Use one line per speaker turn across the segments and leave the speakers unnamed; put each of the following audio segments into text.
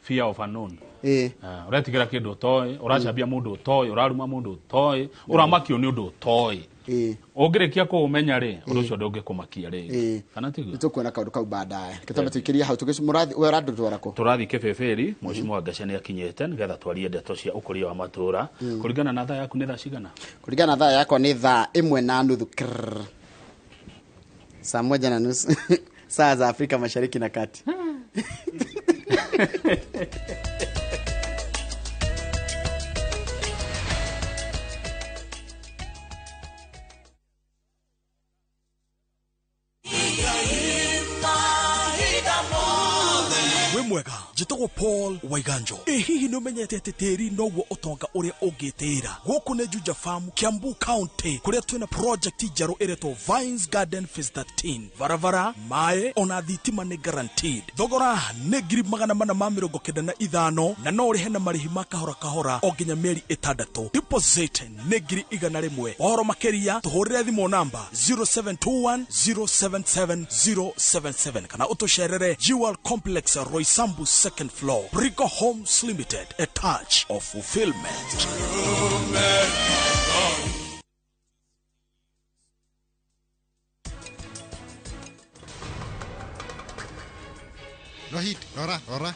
fear of unknown. Uratigera kindu utoy, uracambia mundu utoy, uraruma mundu utoy, uramakio ni undu utoy. Ongirikia ko umenya ri undu ucio ndungikumakia ri. Kana tigu.
Nitukwona kaundu kau baadaye. Kitambatikiria hau tugicimurathi we radu twarako.
Turathi kebeberi mheshimiwa Gachani akinyete nigetha twarie ndeto cia ukuria wa matura. Kuringana na thaa yaku ni thaa cigana?
Kuringana na thaa yako ni thaa 1:30. Saa 1:30 saa za Afrika Mashariki na Kati.
Mwega jitogwo Paul Waiganjo hihi no menyete teteri nowo utonga uria ugitira guku ne Juja Farm Kiambu County kuria twina project jaro ireto Vines Garden Phase 13 varavara mae ona thitima ni guaranteed thogora ne ngiri 495 na no rihe na marihi makahora kahora oginya meri 6 deposit ne ngiri 100 ohoro makeria tuhurire thimo namba 0721077077 kana utosherere Jewel Complex Roysambu second floor Brico Homes Limited, a touch of fulfillment.
Rohit, ora.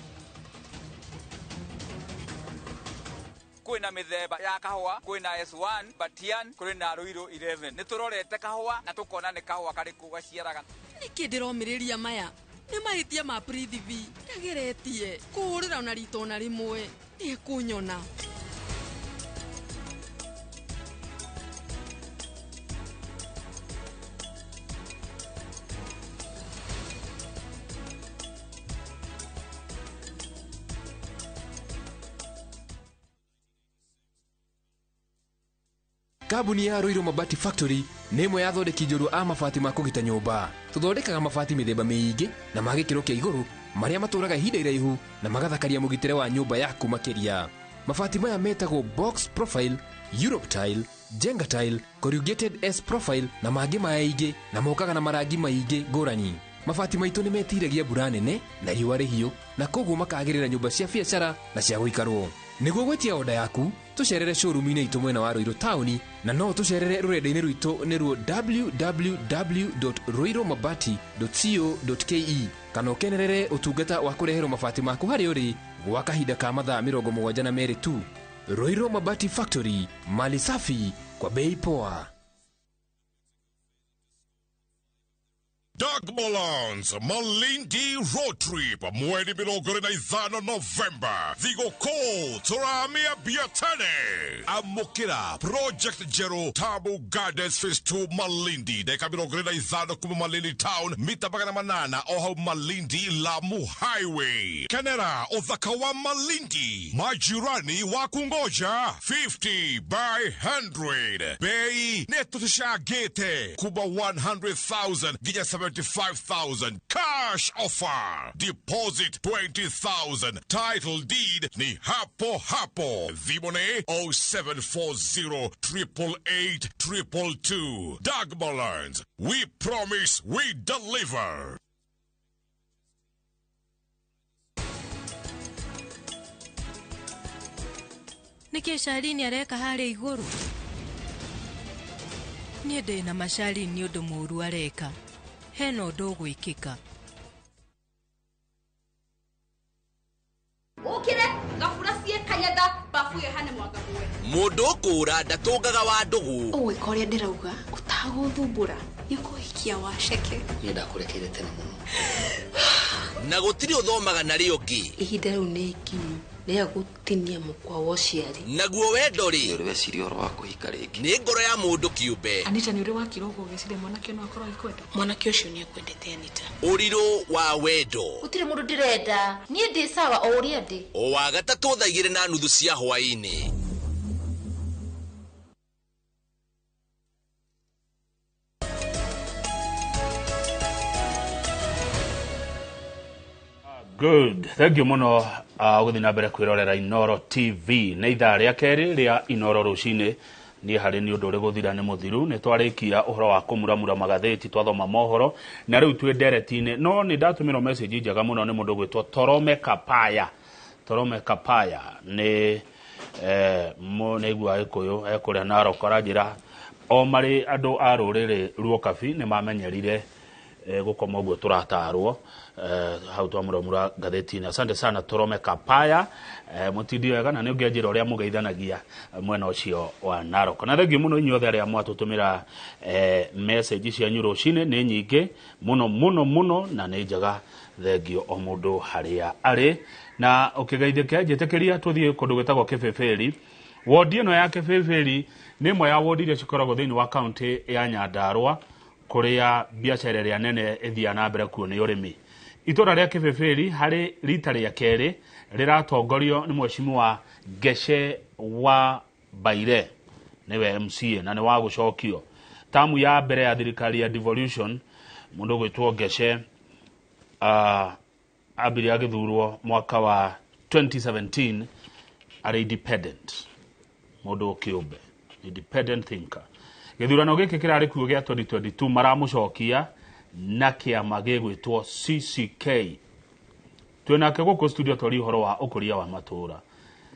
Kwina mitheba ya kahua, kwina S1, Batian, kwina Ruiro 11. Niturorete kahua na tukona ni kahua kariku gaciaraga.
Nikindiromiriria maya. Ni mahitia ma Prithivi ndageretie kuhurira na rito na rimwe ni kunyona
Kabuni ya Ruiro Mabati Factory nemwe yathondeki njuru a mabati ma kugita nyumba. Tuthondekaga mabati mithemba miingi na magikiro kia iguru maria maturaga ihinda iraihu na magathakaria mugitire wa nyumba yaku makiria. Mabati maya metagwo box profile, Europe tile, Jenga tile, corrugated S profile na mangi maingi na mokaga na marangi maingi ngurani. Mabati maitu ni metiragia mbura nene na riũa rĩhiũ na koguo makagirira nyumba cia biacara na cia guikarwo. Niguo gwetia oda yaku tucerere showroom-ini itu mwena wa Ruiru town na no tucerere rurenda-ini rwitu niruo www.ruiromabati.co.ke kana ukenerere utungata wa kureherwo mabati maku hari uri gwa kahinda ka mathaa 72 tu. Ruiro Mabati Factory, mali safi kwa bei poa.
Doug Malon's Malindi Road Trip mwezi milogore na izano November Vigo Cole Toramia Biatane Amokira Project Jero Tabu Gardens Phase 2 Malindi Deka milogore na izano kuma Malindi Town Mitabaga na manana Oha Malindi Lamu Highway Kanera Othakawa Malindi Majirani Wakungoja 50 by 100 Bei Netutisha Gete Kuba 100,000 Gija 75,000 cash offer. Deposit 20,000. Title deed ni hapo hapo. Vimone 0740 888 222. Dagmar Lands. We promise we deliver.
Niki Sharini areka hali iguru. Niende na mashari ni undu muru areka. Heno dogo ikika.
Ukire gafurasie kanyada bafuye hane mwaga mwe.
Mundu kura ndatungaga wa ndugu.
Owe koria ndirauga utaguthumbura nikuhikia washeke.
Ni ndakurekere tena muno. Na gutiri uthomaga na rio ngi.
Ihinda riu ni ikinyu. Ria gutinia mukwa wociari.
Naguo wendo ri.
Uri weciria oro wa kuhika ringi.
Ni ngoro ya mundu kiumbe.
Anita ni uri wa kirogo gicire mwanake no akorwo ikwenda. Mwanake ucio ni ekwendete Anita.
Uriro wa wendo.
Utire mundu ndirenda. Nie ndi sawa o uria ndi.
O wa gatatu thaigire na nuthu cia hwaini.
Good. Thank you muno guthi na mbere kwirorera iNooro TV. Nĩ ithaa rĩa kerĩ rĩa iNooro Rūciinĩ. Niĩ harĩ nĩ ũndũ ũrĩ gũthira nĩ mũthiru. Nĩ twarĩkia ũhoro wa kũmuramura magathĩti twathoma mohoro. Na rĩu twĩ ndereti-inĩ. No nĩ ndatũmĩrwo message njega mũno nĩ mũndũ gwĩtwo Torome Kapaya. Torome Kapaya ni mo negwa ikoyo ekore naro korajira o mari ando a rurire ruo kabi ni mamenyerire gukoma guo turatarwo hau twamuromura gatheti-ini. Asante sana Torome Kapaya mutidio wega na ni ungianjira uria mugeithanagia mwena ucio wa Narok. Na thengio muno inyuothe aria mwatutumira message cia Rūciinī ni nyingi muno na ni njega. Thengio o mundu haria ari na ukigeithike njitekiria tuthie kundu gwetagwo Kibeberi. Wodi ino ya Kibeberi ni imwe ya wodi iria cikoragwo thiini wa county ya Nyandarua kuria biacara ria nene ithia na mbere kuo ni urimi. Itura ria Kibeberi hari rita ria keri riratongorio ni mheshimiwa Geshe wa Baire niwe MCA na ni wa gucokio. Tamu ya mbere ya thirikari ya devolution mundu gwitwo Geshe abiri agithurwo mwaka wa 2017 ari independent mundu kiumbe independent thinker. Githurano giki kirari kuo gia 2022 maramucokia na kiama gigwitwo CCK. Twinake guku studio tori horo wa ukuria wa matura.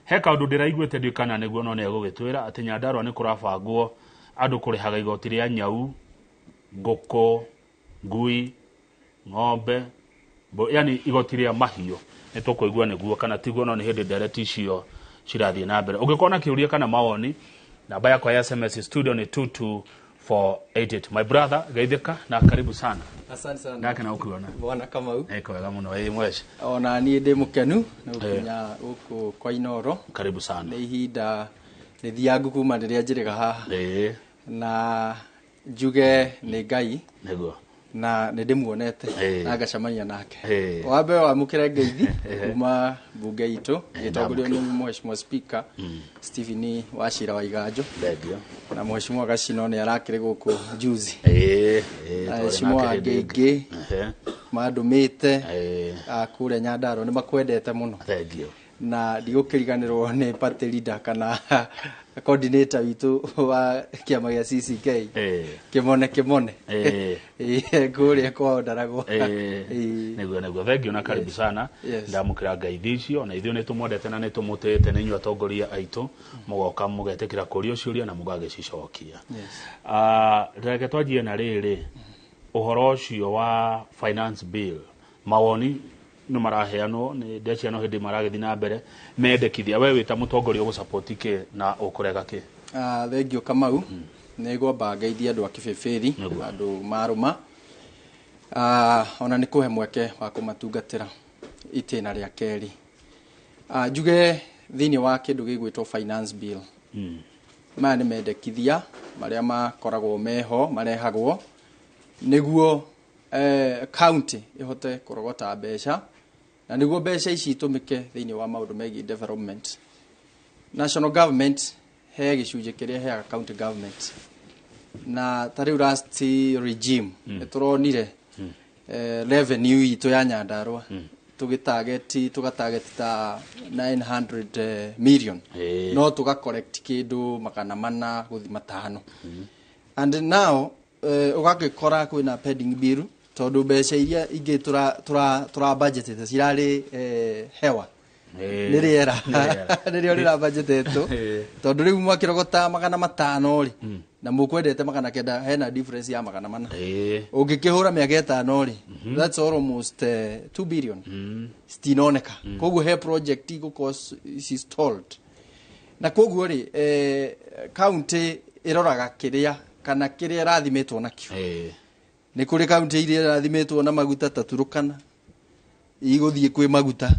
He kaundu ndiraiguite ndikana niguo no ne gugitwira ati Nyandarua ni kurabangwo andu kurihaga igoti ria nyau, ngoko, ngui, ng'ombe, yani igoti ria mahiũ ni tukuigua niguo kana tiguo no ni hindi direct icio cirathie na mbere. Ungikona kiuria kana mawoni namba yakwa ya SMS studio ni 22488. My brother geithika na karibu sana.
Asante sana.
Ndake na ukuona
Bwana Kamau.
Eko wega muno mweci.
Ona ni ndi mukenu na ukinya uku kwa iNooro.
Karibu sana.
Ni ihinda rithiangu kuma riria njiriga haha. Na njuge ni Ngai.
Niguo.
Na ndimuonete na ngacamania nake. Wambe wa mukire ngeithi kuma bunge itu gitongolio ni mheshimiwa speaker Stephen Wachira wa Iganjo. Ndio. Na mheshimiwa Gacino ni arakire guku juzi. Mheshimiwa Ngenge madumite akure Nyandarua ni makwendete muno. Ndio. Na ndigukiriganirwo ni party leader kana coordinator witu wa kiama gia CCK kimone kuria kwa Ndarago
niguo thengio na karibu sana ndamukira ngaithi icio na ithio ni tumwendete na ni tumutete ni nyua tongoria aitu mugoka mugetekira kuria ciuria na mugagicicokia. Reke twajie na riri uhoro ucio wa finance bill mawoni no maraheano ni ndeciano hindi maragethi na mbere mendekithia we wita mutongoria ugusupport ke na ukurega ke.
Thengio Kamau nigomba ngeithia andu a Kibeberi andu maruma ona ni kuhe mweke wa kumatungatira itena ria keri. Njuge thini wa kindu gigwitwo finance bill maya ni mendekithia maria makoragwo meho marehagwo niguo county ihote kurogota mbeca na niguo mbeca ici itumike thini wa maundu megi development. National government he gicunje kiria he county government na tari last regime turonire revenue itu ya Nyandarua tugatarget ta 900 million no tuga collect kindu makana mana guthi matano and now ugakikora kwina pending bill tondu mbeca iria ingi tura budget cirari hewa niriera nirio rira budget tu tondu riu mwakirogota magana matano ri na mukwendete magana kenda hena difference ya magana mana ungikihura miaka 5 ri that's almost 2 billion stinoneka koguo he project iguko is stalled na koguo ri county iroraga kiria kana kiria rathimetwo nakio ni kuri county iria rathimetwo na maguta taturukana iguthie kwi maguta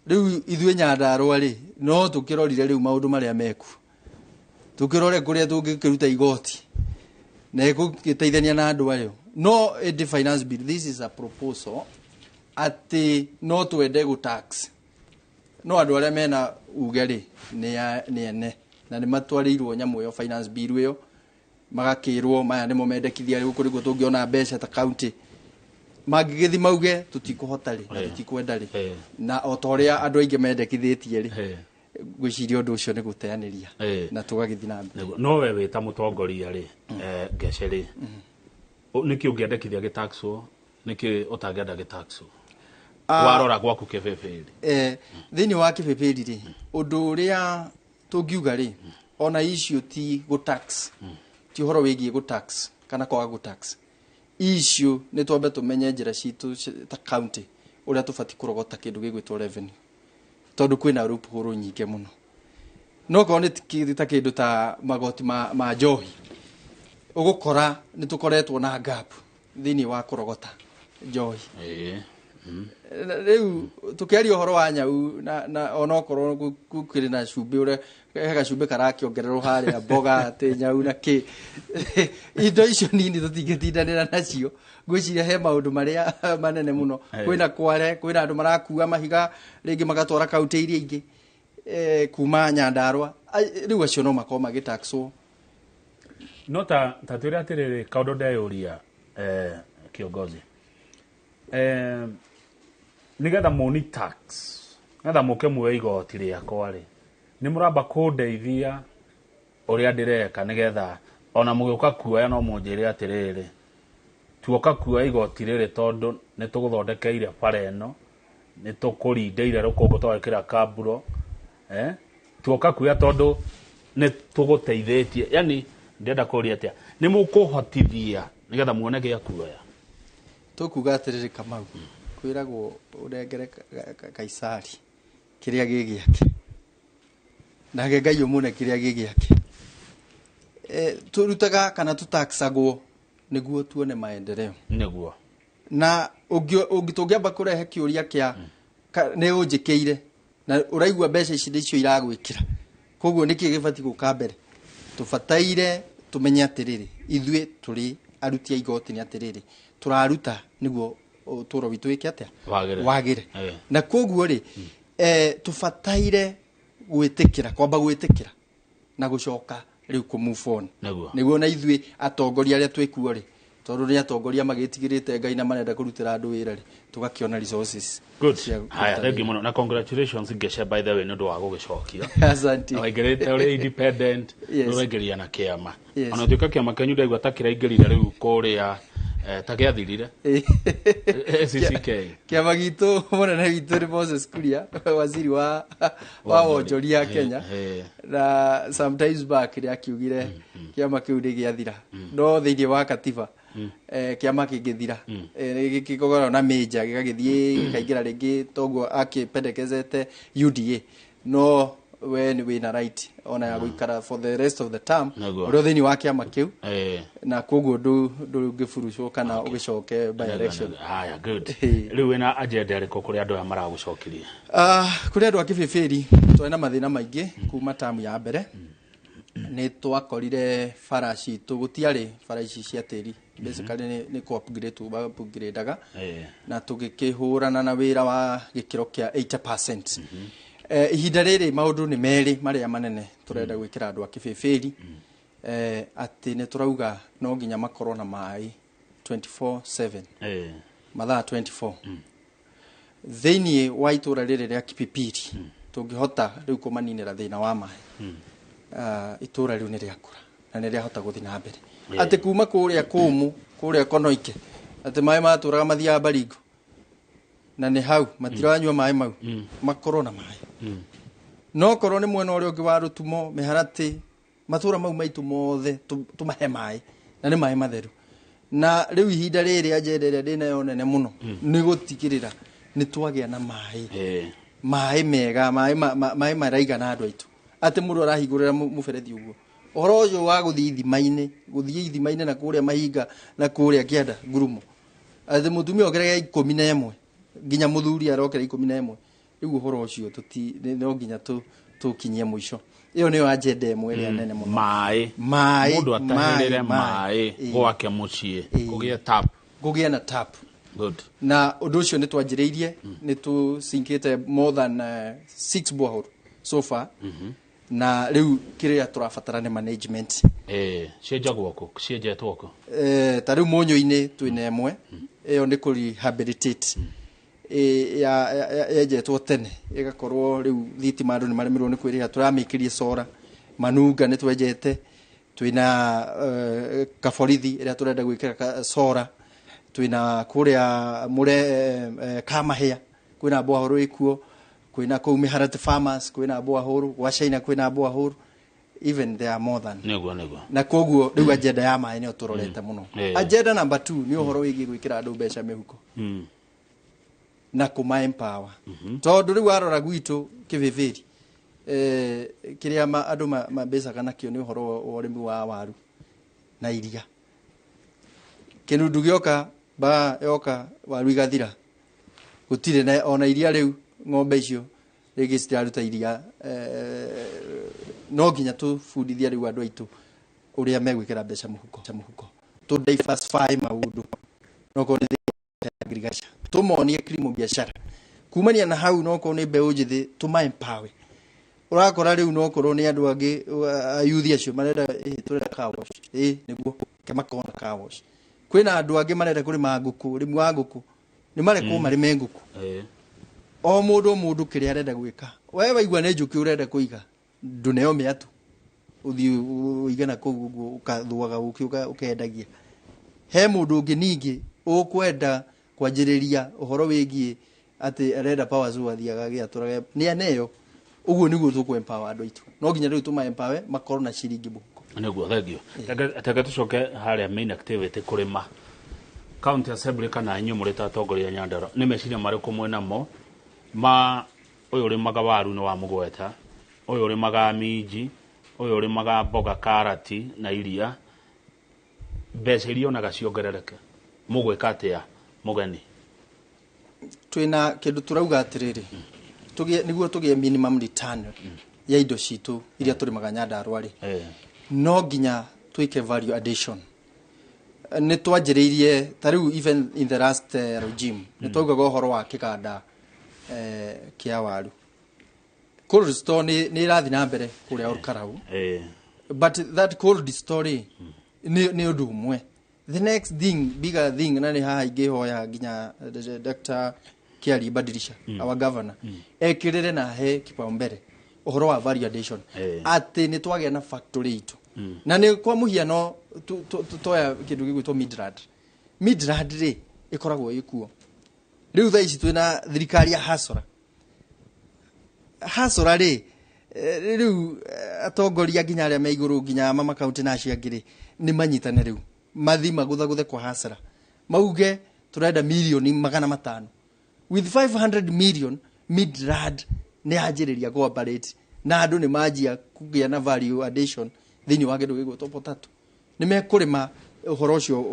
riu ithue Nyandarua ri no tukirorire riu maundu maria meku tukirore kuria tungikiruta igoti na igukiteithania na andu ayo no the finance bill this is a proposal ati no twende go tax no andu aria mena ugeri ni ene na ni matwarirwo nyamu yo finance bill yo magakirwo maya nimo mendekithia riu kuri go tungiona mbeca ta county magigithi mauge tutikuhota ri na tutikwenda ri na otoria andu aingi mendekithitie ri gwiciria undu ucio ni guteaniria na tugagithi na mbere
no we wita mutongoria ri Geshe ri niki ungiendekithia gitaxo niki utangenda gitaxo warora gwaku kibeberi
thini wa kibeberi ri undu uria tungiuga ri ona issue ti go tax ti horo wigi go tax kana kwa go tax issue ni twambe tumenye njira citu ta county uria tubati kurogota kindu gigwitwo revenue tondu kwina rupuru nyinge muno no ko ni ta kindu ta magoti ma njohi ugukora ni tukoretwo na gap thini wa kurogota njohi riu tukiaria horo wa nyau na onokorwo kukiri na cumbi ure hega cumbi karakiongererwo haria mboga te nyau na ki indo icio nini tutingitindanira nacio gwiciria he maundu maria manene muno kwina kware kwina andu marakua mahiga ringi magatwara kaunti iria ingi kuma Nyandarua riu acio no makoma magitaxwo
no ta twire atiriri kaundo ndeyuria kiongozi nigetha moni tax nigetha muke muwe igoti riakwa ri ni muramba kundeithia uria ndireka nigetha ona mugiuka kuoya no munjire atiriri tuoka kuoya igoti riri tondu ni tuguthondekeire bara eno ni tukurindeire rukungu twakira kaburo tuoka kuoya tondu ni tuguteithĩtie yani ndenda kuria atia ni mukuhotithia nigetha muone gia kuoya
tukuga atiriri Kamau kwiragwo urengere Kaisari kiria gigiake nage Ngai umune kiria gigiake turutaga kana tutaxagwo niguo tuone maendeleo
niguo
na ungitungiamba kurehe kiuria kia ne unjikeire na uraigwa mbeca ici ndicio iragwikira koguo niki gibati guka mbere tubataire tumenye atiriri ithue turi aruti igoti ni atiriri turaruta niguo uturo witu iki atia wagire na koguo ri tubataire gwitikira kwamba gwitikira na gucoka riu ku move on niguo na ithue atongoria aria twikuo ri tondu ni atongoria magitigirite Ngai na marenda kurutira andu wira ri tugakiona resources
good haya thank you muno na congratulations ngesha by the way ndu wa gugicokia
asante
waigirite uri independent uregeria na kiama ona tuka kiama kenyu ndaigwa takiraingirire riu kuria tagiathirire CCK
kiama gitu munene witu ni Moses Kuria waziri wa wonjoria Kenya na sometimes back ri akiugire kiama kiu ndi giathira no thiini wa katiba kiama kingithira gikigora na meja gigagithie kaingira ringi toguo akipendekezete UDA no when we na right ona ya guikara for the rest of the term ro thini wa kiama kiu na koguo ndu gifurushwo kana ugicoke by election
haya good riu wina agenda riko kuri andu maragucokiria
kuri andu akibibiri twena mathina maingi kuma term ya mbere ni twakorire farashi tugutiari farashi cia tiri basically ni ko upgrade daga na tugikihurana na wira wa gikiro kia 80%. Ihinda riri maundu ni meri maria manene turenda gwikira andu akibibiri ati ni turauga no nginya makorwo na mai 24/7 mathaa 24 thini wa itura riri ria kibibiri tungihota riu kumaninira thina wa mai itura riu ni riakura na ni riahota guthi na mbere ati kuma kuria kumu kuria konoike ati mai maturaga mathia Baringo na ni hau matiranywa mai mau makorwo na mai no korwo ni mwena uria ungi wa Rutumo Miharati matura mau maitu mothe tumahe mai na ni mai matheru na riu ihinda riri agenda ria ndina yo nene muno ni gutigirira ni twagia na mai mai mega mai maraiga na andu aitu ati mundu arahingurira muberethi uguo horo ucio wa guthii ithimaine na kuria mahinga na kuria kianda ngurumo ati mutumia ogerega 11 nginya muthuri arokera 11 riu horo ucio tuti no nginya tukinyie mwisho iyo niyo agenda emwe ria nene muno mai
mundu atahirire mai gwake mucie kugia
na tap good na undu ucio ni twanjiriirie ni tu sinkite more than 6 borehole so far na riu kiria turafatara ni management
cienjetwo ko
ta riu monyo-ini twina emwe iyo ni ku rehabilitate yenjetwo tene igakorwo riu thitima andu ni maremirwo ni kwirira turamikirie sora manunga ni twenjete twina kaborithi iria turenda gwikira sora twina kuria mure kamahia kwina borehole ikuo kwina kuu Miharati Farmers kwina borehole Gwacaina kwina borehole even there are more than
nego
na koguo riu agenda ya maĩ nĩyo tũrorete mũno agenda number 2 nĩ ũhoro wĩgiĩ gwĩkĩra andũ mbeca mĩhuko na kuma empower tondũ rĩu arora gwitũ kĩbĩbĩri kĩrĩa andũ mabecaga nakĩo nĩ ũhoro wa ũrĩmi wa waru na iria kĩnundu gĩoka yoka waru igathira gũtirĩ na ona iria rĩu ng'ombe icio rĩngĩ citiraruta iria no nginya tũbundithia rĩu andũ aitũ ũrĩa megwĩkĩra mbeca mũhuko to diversify maũndũ no ko nĩ agriculture tũmonie kilimo biashara kumania na hau no ko nĩ mbeũ njĩthĩ tũma empower urakora rĩu no korwo nĩ andũ angĩ ayuthi acio marenda tũrenda car wash nĩguo kemakona car wash kwĩna andũ angĩ marenda kũrĩma ngũkũ rĩmwe wa ngũkũ nĩ marekwo marĩme ngũkũ o mũndũ kĩrĩa arenda gwĩka wewe waigua nĩ njũkĩ ũrenda kũiga ndũneo mĩatu uthi uigana kũu ũkathũaga ũkendagia he mũndũ ũngĩ ningĩ ũkwenda kwanjĩrĩria ũhoro wĩgiĩ atĩ arenda power zoo athiaga gĩatũra nĩ aneyo uguo nĩguo tũkũempower andũ aitũ no nginya rĩu tũma empower makorwo na ciringi mũhuko
nĩguo thengio teke tũcoke harĩa main activity kũrĩma county assembly kana inyuĩ mũrĩ ta atongoria Nyandarua nĩ meciria marĩkũ mwena mo ma ũyũ ũrĩmaga waru nĩ wa mũgweta ũyũ ũrĩmaga minji ũyũ ũrĩmaga mboga karati na iria mbeca iria onaga ciongerereke mũgwĩka atĩa mũgeni
twĩna kĩndũ tũrauga atĩrĩrĩ nĩguo tũgĩe minimum return ya indo citũ iria tũrĩmaga Nyandarua rĩ no nginya twĩke value addition nĩ twanjĩrĩirie ta rĩu even in the last regime nĩ twaugaga ũhoro wa kĩganda kĩa waru cold store nĩ ĩrathiĩ na mbere kũrĩa Olkarau but that cold store nĩ ũndũ ũmwe the next thing bigger thing na nĩ haha ingĩhoya nginya Dr. Kiari Badilisha our governor ekĩrĩre na he kipaumbele ũhoro wa value addition atĩ nĩ twagĩa na factory itũ na nĩ kwa mũhiano toya kĩndũ gĩgwĩtwo Midrand rĩ ĩkoragwo ĩkuo rĩu thaa ici twĩna thirikari ya hasora rĩ rĩu atongoria nginya arĩa me igũrũ nginya mama county na acio angĩ rĩ nĩ manyitane rĩu mathi magũthagũthe kwa hasara mauge tũrenda milioni 500 with 500 million Midrand nĩ anjĩrĩria cooperate na andũ nĩ manjia kũgĩa na value addition thĩinĩ wa kĩndũ gĩgwĩtwo potato nĩ mekũrĩma ũhoro ũcio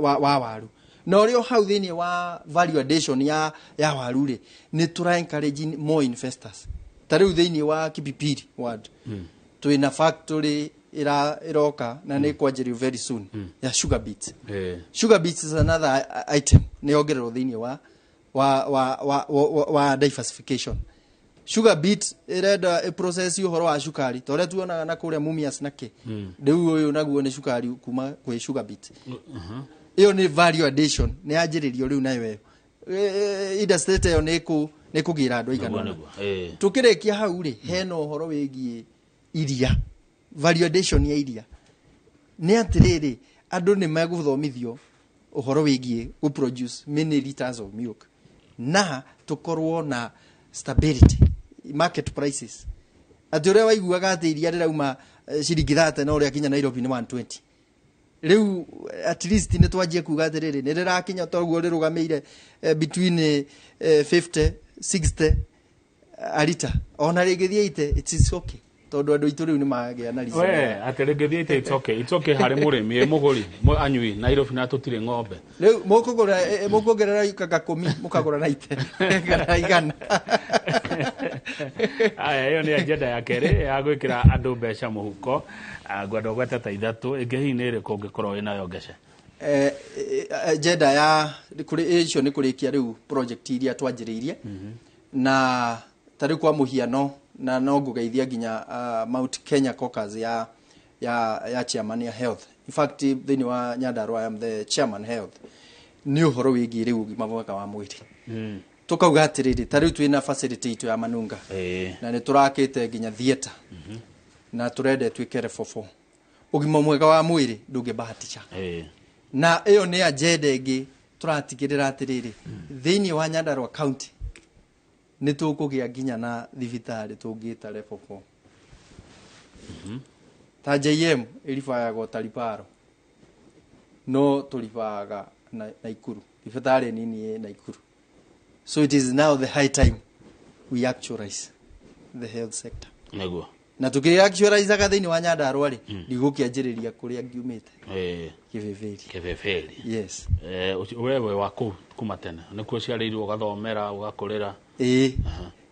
wa waru na ũrĩa hau thĩinĩ wa value addition ya waru rĩ nĩ tũra encourage more investors ta rĩu thĩinĩ wa Kipipiri ward twĩna factory iroka na nĩ kwanjĩrĩrio very soon ya sugar beets sugar beets is another item nĩ ongererwo thĩinĩ wa diversification sugar beet irenda process ũhoro wa cukari tore tuonaga na kũrĩa Mumias nake rĩu ũyũ naguo nĩ cukari kuma kwĩ sugar beet iyo nĩ value addition nĩ anjĩrĩrio rĩu nayo industry ĩyo nĩ kũgira andũ aigana tukĩrĩkia hau rĩ hena ũhoro wĩgiĩ iria value addition ya iria nĩ atĩrĩrĩ andũ nĩ megũthomithio ũhoro wĩgiĩ gũ produce many liters of milk na tukorwo na stability market prices atĩ ũrĩa waiguaga atĩ iria rĩrauma ciringi 30 na ũrĩa kinya Nairobi nĩ 120 rĩu at least nĩ twanjie kuga atĩrĩrĩ nĩ rĩrakinya toguo rĩrũgamĩire between 50 60 a liter ona rĩngĩthiĩ ite it is okay tondũ andũ aitũ rĩu nĩ magĩa na risk
atĩ rĩngĩthiĩ ite it's okay harĩ mũrĩmi mũgũri anyui Nairobi na tũtirĩ ng'ombe
rĩu mũkũongerera kaka 10 mũkagũra na ite kana igana
aya ĩyo nĩ agenda ya kerĩ ya gwĩkĩra andũ mbeca mũhuko ngwenda gweta ta ithatũ ĩngĩ hihi nĩ ĩrĩkũ ũngĩkorwo wĩnayo ngece
agenda ya kũrĩ icio nĩ kũrĩkia rĩu project iria twanjĩrĩirie na tarĩ kwa mũhiano na no ngũgeithia nginya Mount Kenya caucus ya chairman ya health in fact thĩinĩ wa Nyandarua I am the chairman health nĩ ũhoro wĩgiĩ rĩu ũgima mwega wa mwĩrĩ tukauga atĩrĩrĩ ta rĩu twĩna facility itũ ya Manunga na nĩ tũrakĩte nginya theater na tũrenda twĩke refofo ũgima mwega wa mwĩrĩ ndũngĩbahatisha na ĩyo nĩ agenda ĩngĩ tũratigĩrĩra atĩrĩrĩ thĩinĩ wa Nyandarua county nĩ tũkũgĩa nginya na thibitarĩ tũngĩta level 4 ta JM ĩribagwo Tariparo no tũribaga Naikuru thibitarĩ nini Naikuru. So it is now the high time we actualize the health sector.
Naguo.
Na tukiactualize thĩinĩ wa Nyandarua rĩ ndigũkĩanjĩrĩria kũrĩa ngiumĩte. Kĩbeberi. Yes.
Wewe wako kuma tene nĩkuo ciarĩirwo ugathomera ugakũrĩra.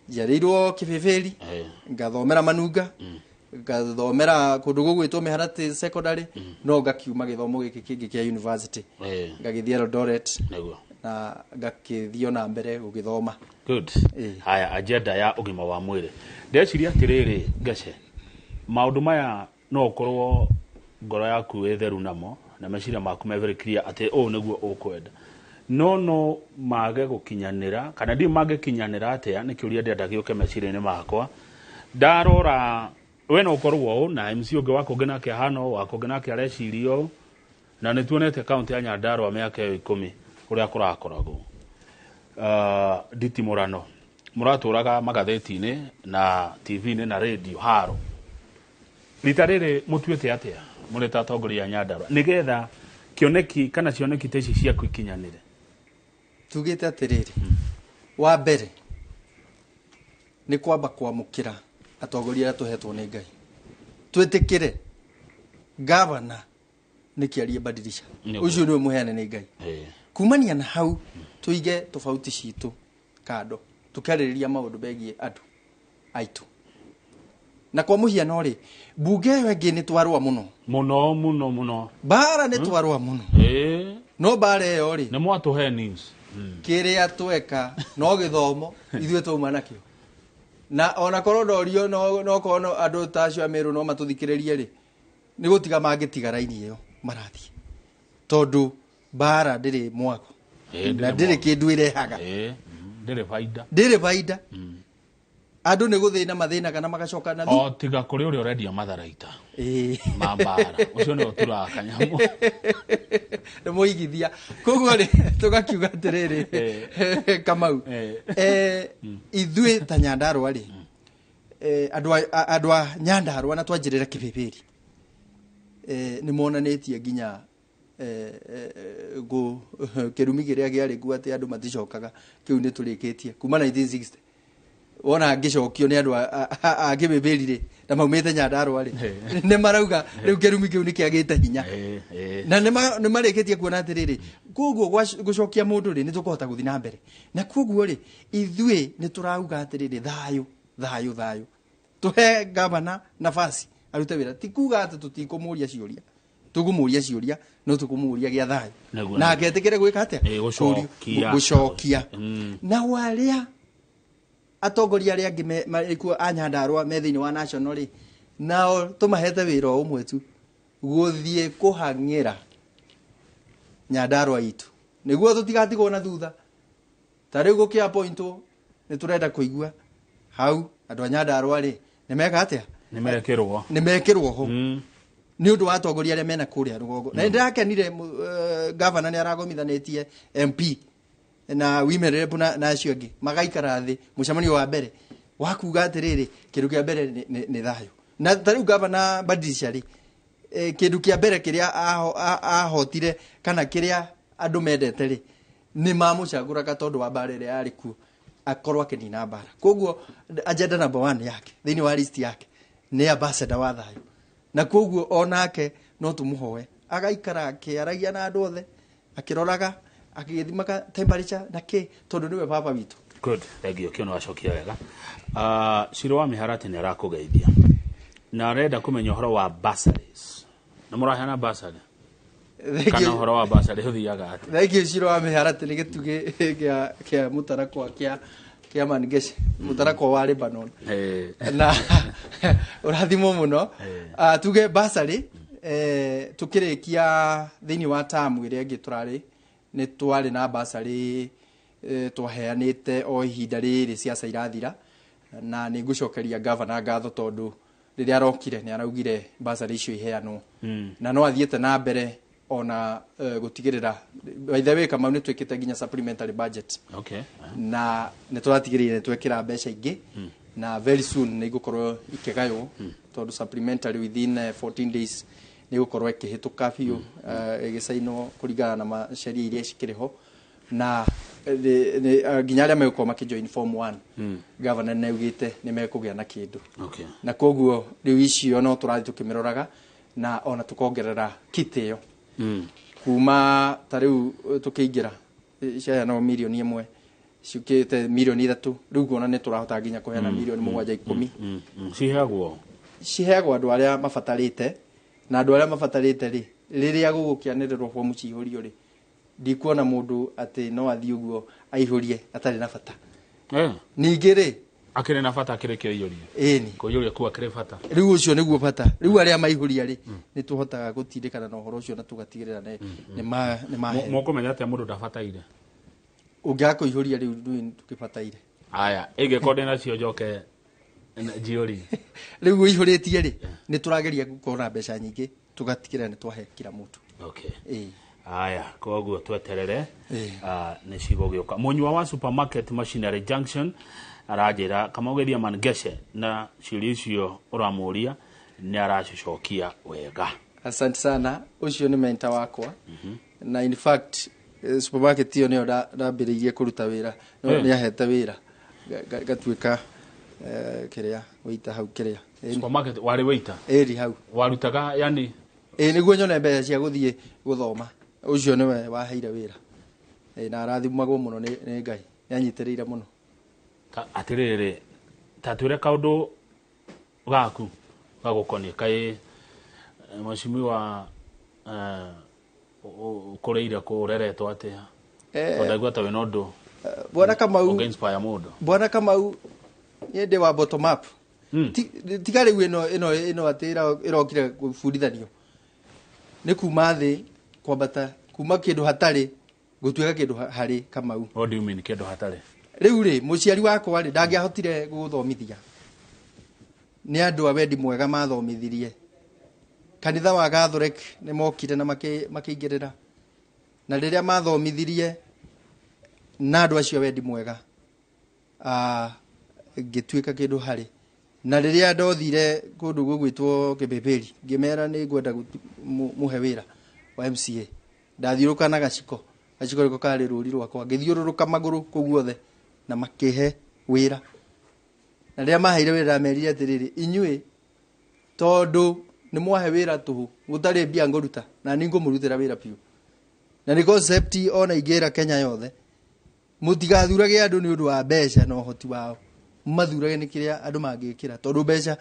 Njarĩirwo Kĩbeberi ngathomera Manunga ngathomera kũndũ gũgwĩtwo Mĩharatĩ secondary no ngakiuma gĩthomo gĩkĩ kĩngĩ kĩa university ngagĩthiĩ Eldoret na ngakĩthio na mbere gũgĩthoma.
Good. Haya, agenda ya ũgima wa mwĩrĩ ndeciria atĩrĩrĩ Ngece, maũndũ maya no ũkorwo ngoro yaku ĩ theru namo na meciria maku me very clear atĩ ũũ nĩguo ũkwenda no mage gũkinyanĩra kana ndi mage kinyanĩra atĩa nĩ kĩũria ndĩenda gĩũke meciria-inĩ makwa ndarora we no ũkorwo na MC ũngĩ wako ũngĩ nake ahano wako ũngĩ nake arecirio na nĩ tuonete kaunti ya Nyandarua mĩaka 10 ũrĩa kũrakoragwo nditimũrano mũratũraga magatheti-inĩ na TV-inĩ na radio haro rita rĩrĩ mũtuĩte atĩa mũrĩ ta atongoria a Nyandarua nĩgetha kĩoneki kana cioneki ta ici ciaku ikinyanĩre?
Tugĩte atĩrĩrĩ wa mbere nĩ kwamba kwamũkĩra atongoria arĩa tũhetwo nĩ Ngai twĩtĩkĩre gavana nĩ kĩarie badilisha ũcio nĩwe mũheane nĩ Ngai kumania na hau tuige tofauti citũ kando tukarĩrĩria maũndũ begiĩ andũ aitũ na kwa mũhiano rĩ bunge wengĩ nĩ twarũa
mũno
bara nĩ twarũa mũno no bara ĩyo rĩ
nĩ mwatũhe news
kĩrĩa tweka no gĩthomo ithuĩ twauma nakĩo na ona korwo ndorio no kono andũ ta acio Ameru no matũthikĩrĩrie rĩ nĩ gũtiga mangĩtiga raini ĩyo marathiĩ tondũ bara ndĩrĩ mwako na ndĩrĩ kĩndũ ĩrehaga ndĩrĩ baida andũ nĩ gũthĩna mathĩna kana magacoka na
o tiga kũrĩ ũrĩa ũrendia matharaita mambara ũcio nĩ ũturaga kanyamũ
nĩ mũigithia koguo rĩ tũgakiuga atĩrĩrĩ Kamau ithuĩ ta Nyandarua rĩ andũ a Nyandarua na twanjĩrĩra Kĩbeberi nĩ monanĩtie nginya kĩrumi kĩrĩa gĩarĩ kuo atĩ andũ maticokaga kĩu nĩ tũrĩkĩtie kuma 1960 wona ngĩcokio nĩ andũ a Kĩbeberi rĩ na maumĩte Nyandarua rĩ nĩ marauga rĩu kĩrumi kĩu nĩ kĩagĩte hinya na nĩ marĩkĩtie kuona atĩrĩrĩ koguo gũcokia mũndũ rĩ nĩ tũkũhota gũthiĩ na mbere na koguo rĩ ithuĩ nĩ tũrauga atĩrĩrĩ thayũ tũhe gavana nafasi arute wĩra ti kuga atĩ tũtikũmũria ciũria tũkũmũria ciũria no tũkũmũria gĩa thayũ na agetĩkĩre gwĩka atĩa gũcokia na warĩa atongoria arĩa angĩ marĩkuo a Nyandarua me thĩinĩ wa national rĩ nao tũmahete wĩra o ũmwe tu gũthiĩ kũhang'ĩra Nyandarua itũ nĩguo tũtigatigwo na thutha ta rĩu gũkĩ appointwo nĩ tũrenda kũigua hau andũ a Nyandarua rĩ nĩ meka atĩa nĩ mekĩrwo ho nĩ ũndũ wa atongoria arĩa mena kũrĩa rũgongo na nĩndĩrakenire gavana nĩ aragomithanĩtie MP na women rep na acio angĩ magaikara thĩ mũcemanio wa mbere wakuga atĩrĩrĩ kĩndũ kĩa mbere nĩ thayũ na ta rĩu gavana badilisha rĩ kĩndũ kĩa mbere kĩrĩa ahotire kana kĩrĩa andũ mendete rĩ nĩ mamũcagũraga tondũ wa bara ĩrĩa yarĩ kuo akorwo akĩnina bara koguo agenda number 1 yake thĩinĩ wa list yake nĩ ambassador wa thayũ na koguo onake no tũmũhoe agaikara akĩaragia na andũ othe akĩroraga akĩgĩthimaga temperature na kĩ tondũ nĩwe baba witũ.
Good, thank you. Kĩo nĩ wacokia wega. Ciro wa Mĩharatĩ nĩ arakũgeithia na arenda kũmenya ũhoro wa bursaries. Na mũraheana bursary? Kana ũhoro wa bursary ũthiaga atĩa?
Thank you. Ciro wa Mĩharatĩ nĩ gĩtugĩ kĩa mũtarakwa kĩa Mangeshe mũtarakwa wa Lebanon na ũrathimwo mũno tuge bursary tukĩrĩkia thĩinĩ wa tamu ĩrĩa ĩngĩ tũrarĩ nĩ twarĩ na bursary twaheanĩte o ihinda rĩrĩ ciaca irathira na nĩ ngũcokeria gavana ngatho tondũ rĩrĩa arokire nĩ araugire bursary icio iheanwo na no athiĩte na mbere ona gutigirira by the way kama nitwekite ginya supplementary budget na nituratigirire twekira mbeca ingi na very soon ni gukorwo ikigayo tondu supplementary within 14 days ni gukorwo ikihituka biu igisaino kurigana na masheria iria cikiriho na ginya aria megukoma makijoin form 1 governor neugite ni mekugia na kindu na koguo riu icio no turathi tukimiroraga na ona tukongerera kitio kuma tariu tukiingira cia no milioni 1 ciukite milioni 3 riu kuona ni turahota ginya kuheana milioni 710 ciheagwo andu aria mabatarite na andu aria mabatarite ri riria gugukianirirwo form cihurio ri ndikuona mundu ati no athi uguo aihurie atari na bata ningi ri
akire na bata akire kio iyorio ko iyorio ku akire bata
riu ucio niguo bata riu aria maihuria ri ni tuhotaga gutindikana na uhoro ucio na tugatigirira ni ma
moko menyate mundu ndabataire
ungiako ihuria riu tukibataire
aya ige kodena cio joke jiori
riu ihuritie ri ni turageria gukora mbeca nyingi tugatigirira ni twahe kila mtu
aya koguo tweterere ni cigo gioka munywa wa supermarket machinery junction arajira kama ugeria mangeshe na ciuri icio uramuria ni aracicokia wega.
Asante sana, ucio ni mentor wakwa na in fact supermarket iyo niyo ndambiriirie kuruta wira ni ahete wira gatuika kiria wita hau kiria
supermarket wari wita
hau
warutaga yani
niguo nyone mbeca cia guthie guthoma ucio niwe waheire wira na arathimagwo muno ni Ngai yanyitirire muno
atiriri tatwire kaundu gaku gagukoni kai mwashimi wa ukoreire kureretwo atia tondagwa tawe nondu
bwana Kamau
inspire mundu
bwana Kamau yende wa bottom up tigari ino atira irokire gufundithanio ni kuma thi kwambata kuma kindu hatari gutuika kindu hari Kamau.
What do you mean kindu hatari?
Riu ri muciari wakwa ri ndangiahotire guthomithia ni andu awendi mwega mathomithirie kanitha wa Catholic ni mokire na makingirira na riria mathomithirie na andu acio wendi mwega gituika kindu hari na riria ndothire kundu gugwitwo Kibeberi ngimera ni ngwenda muhe wira wa MCA ndathiuruka na gaciko riko kari ruri rwakwa ngithiururuka maguru kuguothe na makihe wira na riria maheire wira merire atiriri inyui tondu ni mwahe wira tu gutari mbia ngoruta na ni ngumurutira wira piu na ni concept ona ingira Kenya yothe mutigathurage andu ni undu wa mbeca no hoti wao mathurage ni kiria andu mangikira tondu mbeca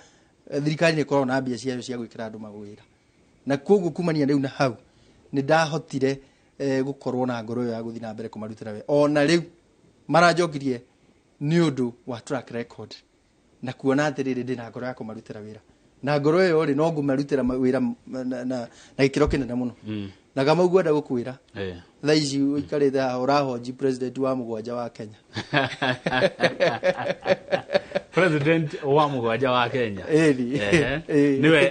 thirikari ni korona mbia cia gwikira andu magwira na koguo kumania riu na hau ni ndahotire gukorwo na ngoro ya guthi na mbere kumarutira we ona riu maranjokirie ni undu wa track record na kuona atiriri ndina ngoro ya kumarutira wira na ngoro yo ri no ngumarutira wira na gikiro kinene muno na kama ugwenda gukwira thaa ici uikarite urahoji president wa mugwanja wa Kenya
president wa mugwanja wa Kenya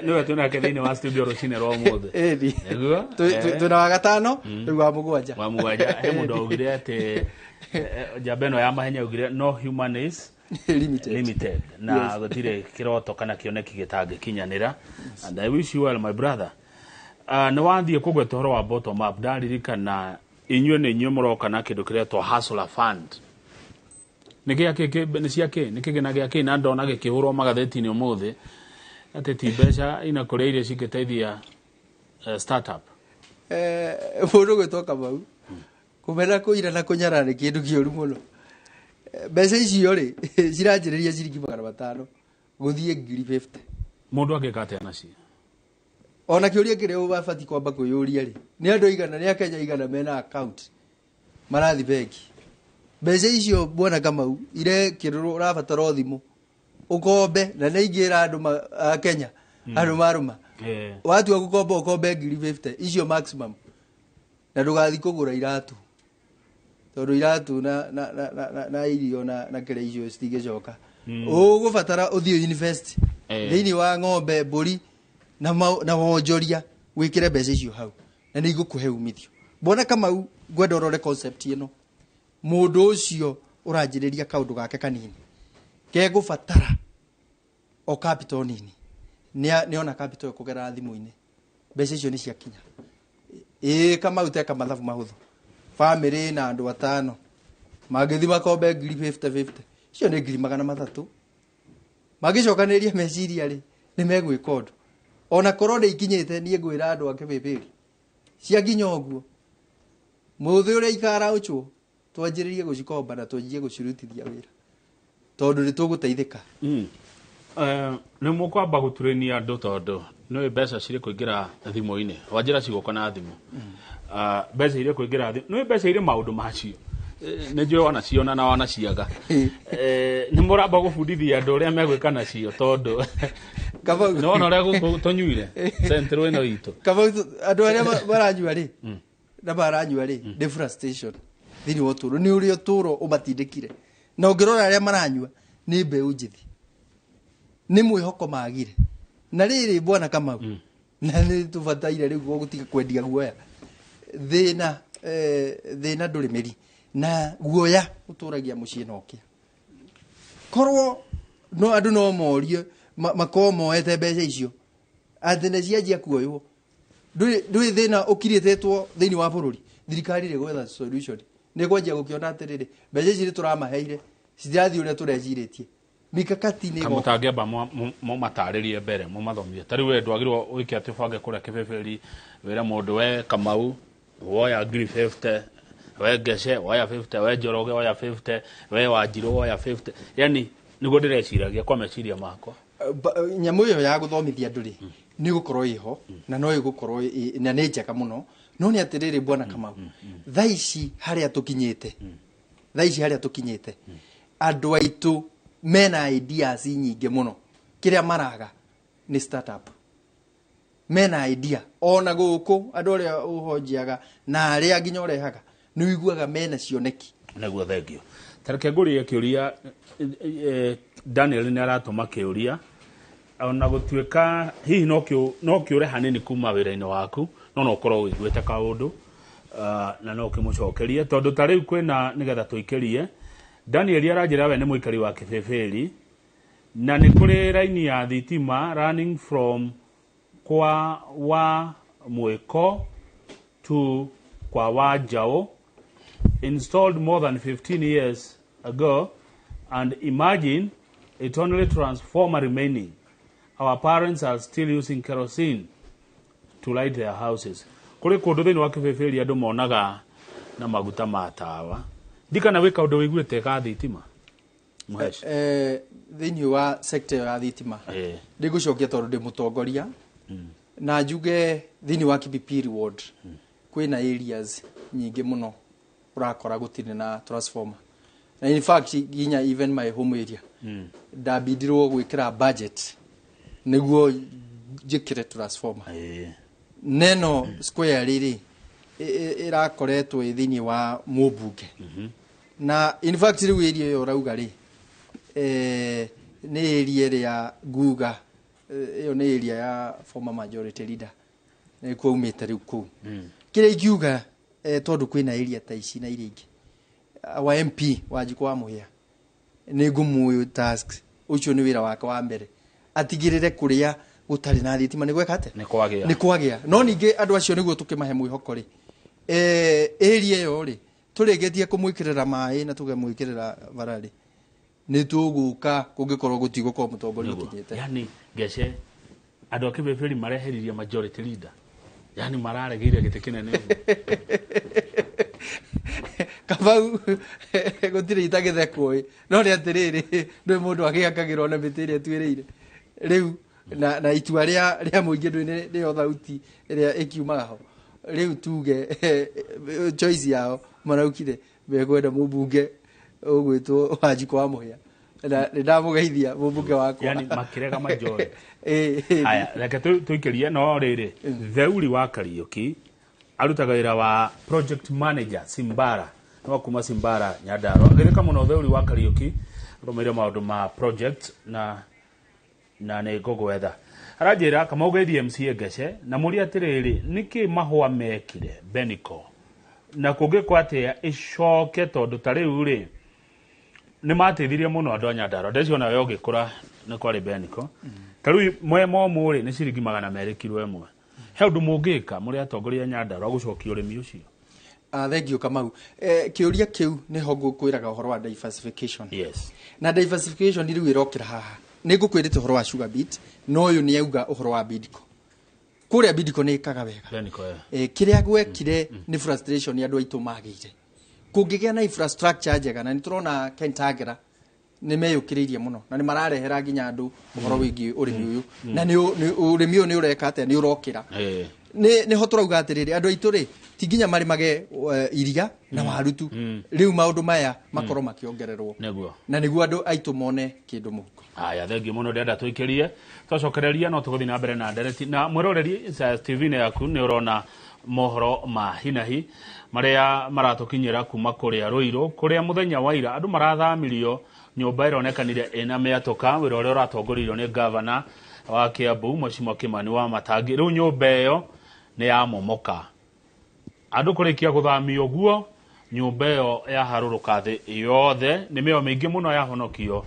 niwe tunake thiini wa studio Rūciinī rwa muthe niguo
tuna wa gatano wa mugwanja
he mundu augire ati jabeno ya mahenya augire no human is limited na gutire kiroto kana kioneki gitange kinyanira and I wish you well my brother. Na wathie kugweta horo wa bottom up ndaririkana inywe ni inywe muroka na kindu kiretwo hustler fund nikigena giake na ndona gikihurwo magatheti-ini umuthi ati ti mbeca ina kuria iria cingiteithia startup
mundu gwitwo Kamau kumena kuira na kunyara ni kindu kiuru muno mbeca icio ri ciranjiriria ciringi 500 guthie 50
mundu agikate nacio
ona kiuria kire ubafati kwamba kuyuria ri ni andu igana ni Kenya igana mena account marathi benki mbeca icio bwana Kamau ire kiruru urabatara thimu ukombe na neingira andu Kenya andu maruma watu gukomba ukombe 50 icio maximum na ndugathi kugura iratu tondu iratu na irio na kire icio stigecoka ugubatara uthio university thiini wa ng'ombe mburi na wonjoria wikire mbeca icio hau na nä igå kå he umithio bona Kamau ngwenda å rore concept ä no må ndå å cio å ranjä rä ria kaå ndå gake kanini gegå batara o capital nini nä ona capital kå gera thimå-inä mbeca icio nä ciakinya Kamau teka mathabu mahå thå bamĩrĩ na andå 5 mangĩthi makombe 50-50 icio nĩ 300,000 mangĩcokanĩria meciria rĩ nĩ megwĩka ũndũ ona korwo nĩ ikinyĩte niĩ ngwĩra andũ a Kĩbĩbĩri ciakinya ũguo mũthĩ ũrĩa ikara ũcũ twanjĩrĩrie gũcikomba na twanjie gũcirutithia wĩra tondũ nĩ tũgũteithĩka
nĩ mũkwamba gũturania andũ tondũ nĩ mbeca cirĩ kũingĩra thimũ-inĩ wanjĩra cigũka na thimũ mbeca irĩ kũingĩra thimũ nĩ mbeca irĩ maũndũ macio nĩ njũĩ ona ciona na wana ciaga nĩ mũramba gũbundithia andũ ũrĩa megwĩka nacio tondũ nĩ wona ũrĩa tũnyuire centro ĩno itũ
andũ arĩa maranyua rĩ na maranyua rĩ nĩ frustration thĩinĩ wa ũtũũro nĩ ũrĩa ũtũũro ũmatindĩkire na ũngĩrora arĩa maranyua nĩ mbeũ njĩthĩ nĩ mwĩhoko magire na rĩrĩ bwana Kamau na nĩ tũbataire rĩu gũtiga kwendia guoya thĩna ndũrĩ mĩri na guoya ũtũragia mũciĩ nokia korwo no andũ no morie makorwo moete mbeca icio atĩ nĩ cianjia kuoywo ndũĩ thĩna ũkirĩtĩtwo thĩinĩ wa bũrũri thirikari rĩ gwetha solution nĩ kwanjia gũkĩona atĩrĩrĩ mbeca ici tũramaheire citirathiĩ ũrĩa tũreciirĩtie mikakati nĩ
kamũtangĩamba mũmatarĩrie mbere mũmathomithie ta rĩu we ndwagĩrĩirwo ũike atĩ ũbange kũrĩa Kĩbĩbĩri wĩra mũndũ we Kamau woya 50 we Ngece woya 50 we Njoroge woya 50 we Wanjirũ woya 50 yani nĩguo ndĩreciragia kwa meciria makwa
nyamũ ĩyo ya gũthomithia andũ rĩ nĩ gũkorwo ĩho na no ĩgũkorwo na nĩ njega mũno no nĩ atĩrĩrĩ bwana Kamau thaa ici harĩa tũkinyĩte andũ aitũ mena ideas nyingĩ mũno kĩrĩa maraga nĩ startup mena idea ona gũkũ andũ arĩa ũhonjiaga na arĩa nginya ũrehaga nĩ wiguaga mena cioneki
naguo thengio tareke ngũrie kĩũria Daniel nĩ aratũma kĩũria ona gũtuĩka hihi no kĩũre hanini kuma wĩra-inĩ waku no ũkorwo wĩiguĩte kaũndũ na no ũkĩmũcokerie tondũ ta rĩu kwĩna nĩgetha tũikĩrie Daniel aranjĩra we nĩ mũikari wa Kĩbĩbĩri na nĩ kũrĩ raini ya thitima running from kwa wa Mwĩko to kwa wa Njaũ installed more than 15 years ago and imagine it only transformer remaining. Our parents are still using kerosene to light their houses. Kũrĩ kũndũ thĩinĩ wa Kĩbĩbĩri andũ monaga na maguta ma tawa ndikana wĩka ũndũ wĩiguĩte ka thitima
thĩinĩ wa sector ya thitima ndĩgũcokia tondũ ndĩ mũtongoria na njuge thĩinĩ wa Kĩbĩbĩri ward kwĩna areas nyingĩ mũno ũrakora gũtirĩ na transformer na in fact nginya even my home area ndabindirwo gwĩkĩra budget nĩguo njĩkĩre transformer neno square rĩrĩ ĩrakoretwo thĩinĩ wa mũmbunge na in fact rĩu area ĩyo rauga rĩ nĩ area ĩrĩa nguga ĩyo nĩ area ya former majority leader nĩ kwaumĩte rĩu kũu kĩrĩa ingiuga tondũ kwĩna area ta ici na iria ingĩ our MP Wanjikũ wa Mũhĩa nĩ ngũmũĩ task ũcio nĩ wĩra wake wa mbere atigĩrĩre kũrĩa gũtarĩ na thitima nĩ gweka atĩ nĩ kwagĩa no ningĩ andũ acio nĩguo tũkĩmahe mwĩhoko rĩ area ĩyo rĩ tũrĩkĩtie kũmwĩkĩrĩra maĩ na tũgemwĩkĩrĩra bara rĩ nĩ tũgũka kũngĩkorwo gũtigũkorwo mũtongoria ũkinyĩte
yani Ngece andũ a Kĩbĩbĩri mareheririe majority leader yani mararegĩire gĩtĩ kĩnene
Kamau gũtirĩ itagĩthekwo no nĩ atĩrĩrĩ ndũĩ mũndũ agĩakagĩrwo na mĩtĩ ĩrĩa tuĩrĩire rĩu na itua rĩa mũingĩ ndũĩ nĩyo thauti ĩrĩa ĩkiumaga ho rĩu tuge choice yao maraukire mekwenda mũmbunge ũgwĩtwo Wanjikũ wa Mũhĩa na ndamũgeithia mũmbunge wakwa
yani makĩrega majority haya reke tũikĩrie no rĩrĩ Theuri wa Kariũki arutaga wĩra wa project manager Simbara no kuma Simbara Nyandarua agĩtheka mũno Theuri wa Kariũki rũmĩrĩre maũndũ ma project na nĩ ngũgwetha Harajira kama ugeithie MCA Gece na muri atiriri niki mahwa mekire Benico na kungikwa atia icoke tondu tariu ri ni mateithirie muno andu a Nyandarua ndecio na yo gikura ni kwari Benico tariu mwemo muri ni ciringi 200 kilo emwe he undu mungika muri atongoria Nyandarua gucokia urimi ucio.
Thank you Kamau. Kiuria kiu ni ho ngukwiraga uhoro wa diversification.
Yes.
Na diversification riu irokira haha. Ni ngukwirite uhoro wa sugar beet, no uyu ni auga uhoro wa Bidco. Kuria Bidco ni ikaga wega.
Benico
kiria gwekire ni frustration ya andu aitu magire. Kungigia na infrastructure njega na niturona Kentagera ni meyukiririe muno na ni mararehera nginya andu uhoro wingi urimi uyu na ni urimi uyu ni ureka ate ni urokira. Ni ho turauga atiriri andu aitu ri tinginya mari mage iria na warutu riu maundu maya makoro makiongererwo na niguo andu aitu mone kindu muko.
Aya thengi muno ndenda twikirie twacokereria no tuguthi na mbere na ndereti na mwiroreri TV ne yaku ni urona mohoro ma hinahi maria maratukinyira kuma kuria Ruiru kuria muthenya wa ira andu marathamirio nyumba ironekanire ina miatoka wira uria uratongoririo ni governor wa Kiambu Mheshimiwa Kimani wa Matangi riu nyumba iyo ni ya momoka andu kurikia guthamio guo nyumba iyo ya haruruka thi yothe ni meo mingi muno ya honokio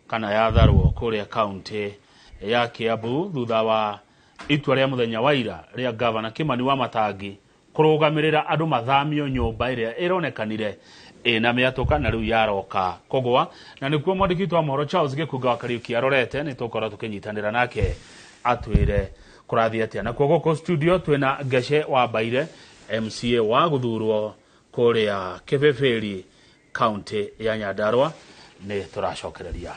kana ya tharwo kuria county ya Kiambu thutha wa itua ria muthenya wa ira ria governor Kimani wa Matangi kurugamirira andu mathamio nyumba iria ironekanire ina miatoka na riu yaroka kogwa na nikuo mwandiki wa mohoro Charles Gikuga wa Kariuki arorete ni tukora tukinyitanira nake atwire kurathi atia na kugo studio twina Gece wa Baire MCA wa guthurwo kuria Kebeferi county ya Nyandarua ni turacokereria.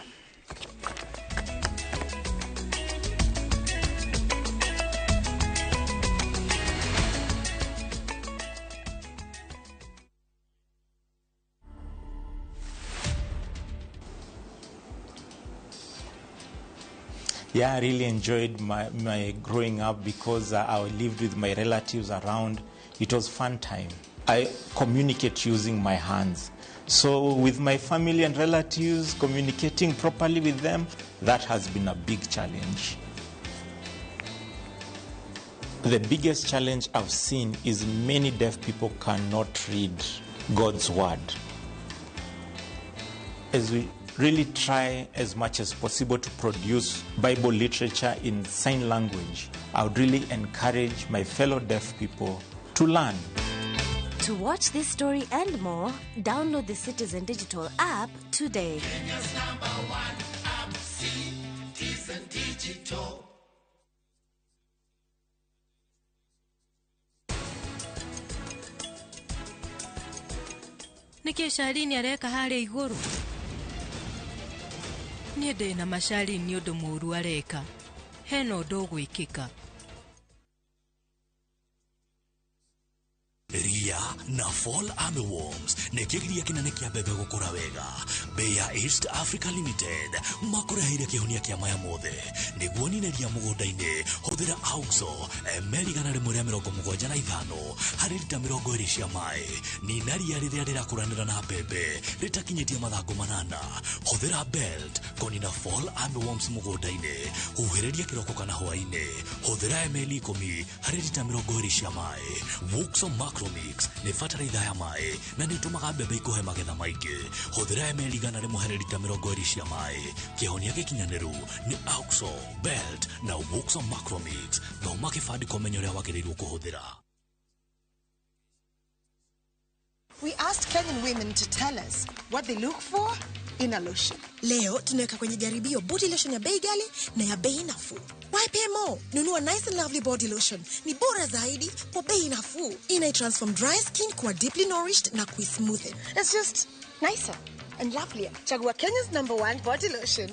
Yeah, I really enjoyed my growing up because I lived with my relatives around. It was fun time. I communicate using my hands. So with my family and relatives, communicating properly with them, that has been a big challenge. The biggest challenge I've seen is many deaf people cannot read God's word. As we really try as much as possible to produce Bible literature in sign language, I would really encourage my fellow deaf people to learn.
To watch this story and more, download the Citizen Digital app today.
Kenya's #1 app, Citizen Digital.
Niki Shalini areka haria iguru? Nie ndina macari ni undu muru areka. Hena undu gwikika.
Ria na fall armyworms nekigiria kinene kia mbembe gukura wega. Bei ya East Africa Limited makureheire kihonia kia maya mothe niguo nineria mugunda-ini huthira Auxo ml 175 hari lita 20 cia mai nina ria riria rirakuranira na mbembe ritakinyitie mathangu 8 huthira belt konina fall armyworms mugunda-ini huhiriria kiroko kana hwaini huthira ml 10 hari lita 20 cia mai Auxo Mix ni fataraitha ya mai na ni tumaga mbembe ikuhe magetha maingi huthira ml 100 hari lita 20 cia mai kihonia gikinyaniru ni Auxo belt na Auxo Mix thoma kibandi komenyo ria wagirirwo kuhuthira.
We asked Kenyan women to tell us what they look for in a lotion.
Leo tunaweka kwenye jaribio body lotion ya bei ghali na ya bei nafuu. Why pay more? Nunua Nice and Lovely body lotion. Ni bora zaidi kwa bei nafuu. Inai-transform dry skin kuwa deeply nourished na kui-smoothen.
It's just nicer and lovelier. Chagua Kenya's #1 body lotion.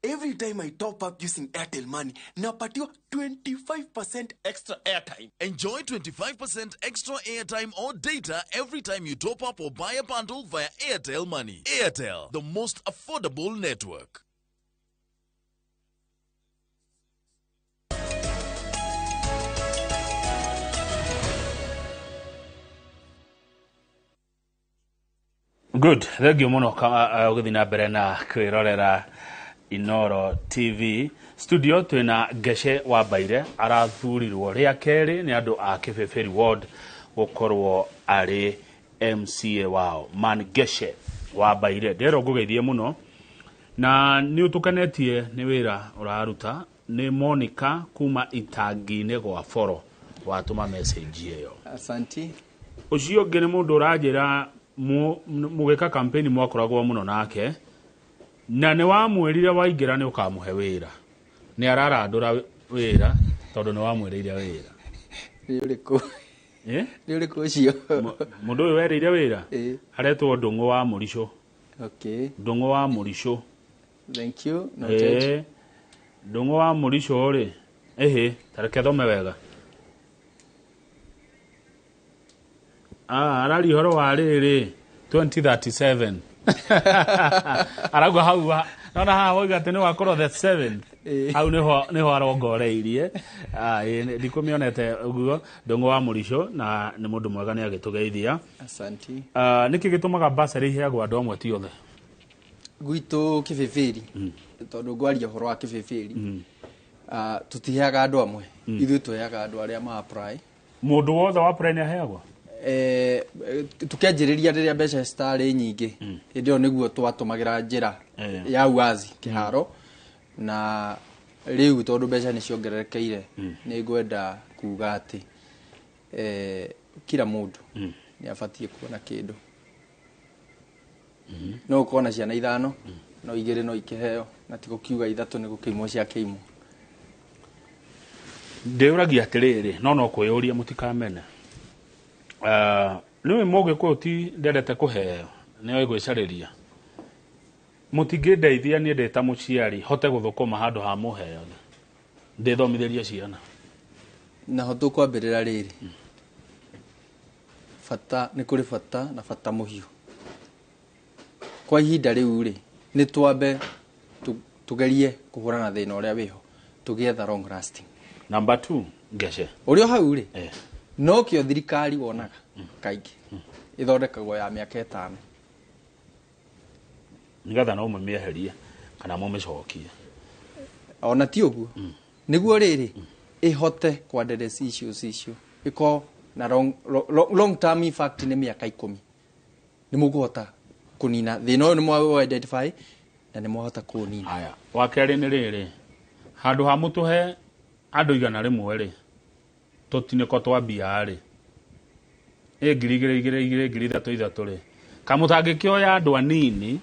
Every time I top up using Airtel Money, napatiwa 25% extra airtime.
Enjoy 25% extra airtime or data every time you top up or buy a bundle via Airtel Money. Airtel, the most affordable network.
Good. Thank you muno ugithi na mbere na kwirorera iNooro TV studio twina Geshe wa Baire arathurirwo ria keri ni andu a Kibeferi ward gukorwo ari MCA wao man Geshe wa Baire ndero ngugeithie muno na ni utukanetie ni wira uraruta ni Monica kuma itangine gwa foro watuma message iyo.
Asanti.
Ucio ngene mundu urajira mugeka campaign mwakoragwo muno nake na ni wamwirire waingira ni ukamuhe wira ni ararandura wira tondu ni wamwirire wira
ni uriku ni uriku ucio
mundu uyu werire wira aretwo Ndungu wa Murisho.
Okay,
Ndungu wa Murisho.
Thank you. Noted.
Ndungu wa Murisho ri tareke thome wega. Arari horo wa riri 2037 aragwa hau nona ha woiga tene wakorwo the 7th hau niho arongoreirie ndikumionete uguo Ndungu wa Murisho na ni mundu mwega ni agitugeithia.
Asanti.
Niki gitumaga basari heagwa andu amwe ti othe
gwitu Kibeferi tondu ngwaria horo wa Kibeferi tutiheaga andu amwe ithu tuheaga andu aria ma apply
mundu wothe wa apply ni aheagwa
tukianjiriria riria mbeca stari nyingi ndio niguo twatumagira njira ya uazi kiharo na riu tondu mbeca ni ciongererekeire ni ngwenda kuga ati kila mundu ni abatie kuona kindu no kuona ciana ithano no igire no ikiheo na tiko kiuga ithatu ni gukiimwo cia kiimwo
ndeuragia atiriri no kwiyuria mutikamene niwe moge ko ti nderete kuheo ni oigwicariria mutingindeithia ni ndeta muciari hote guthukuma handu ha muheo ndithomithirie ciana
na hotu kwambirira riri fata ni kuri fata na fata muhiu kwa ihinda riu ri ni twambe tugerie kuhurana thina uria wiho tugietha long lasting.
Number 2 Geshe
urio hau ri no kio thirikari wonaga kaingi ithondekagwo ya miaka 5
nigatha no mumieherie kana mumicokie
ona ti uguo niguo riri ihote kuaddress issues icio iko na long term effect ni miaka 10 ni muguhota kunina thina uyu ni mwa identify na ni muhota kunina.
Haya wakeri ni riri handu ha mutuhe andu igana rimwe ri tutiniko twambia ri ngiri ithatu ri kamutangikioya andu anini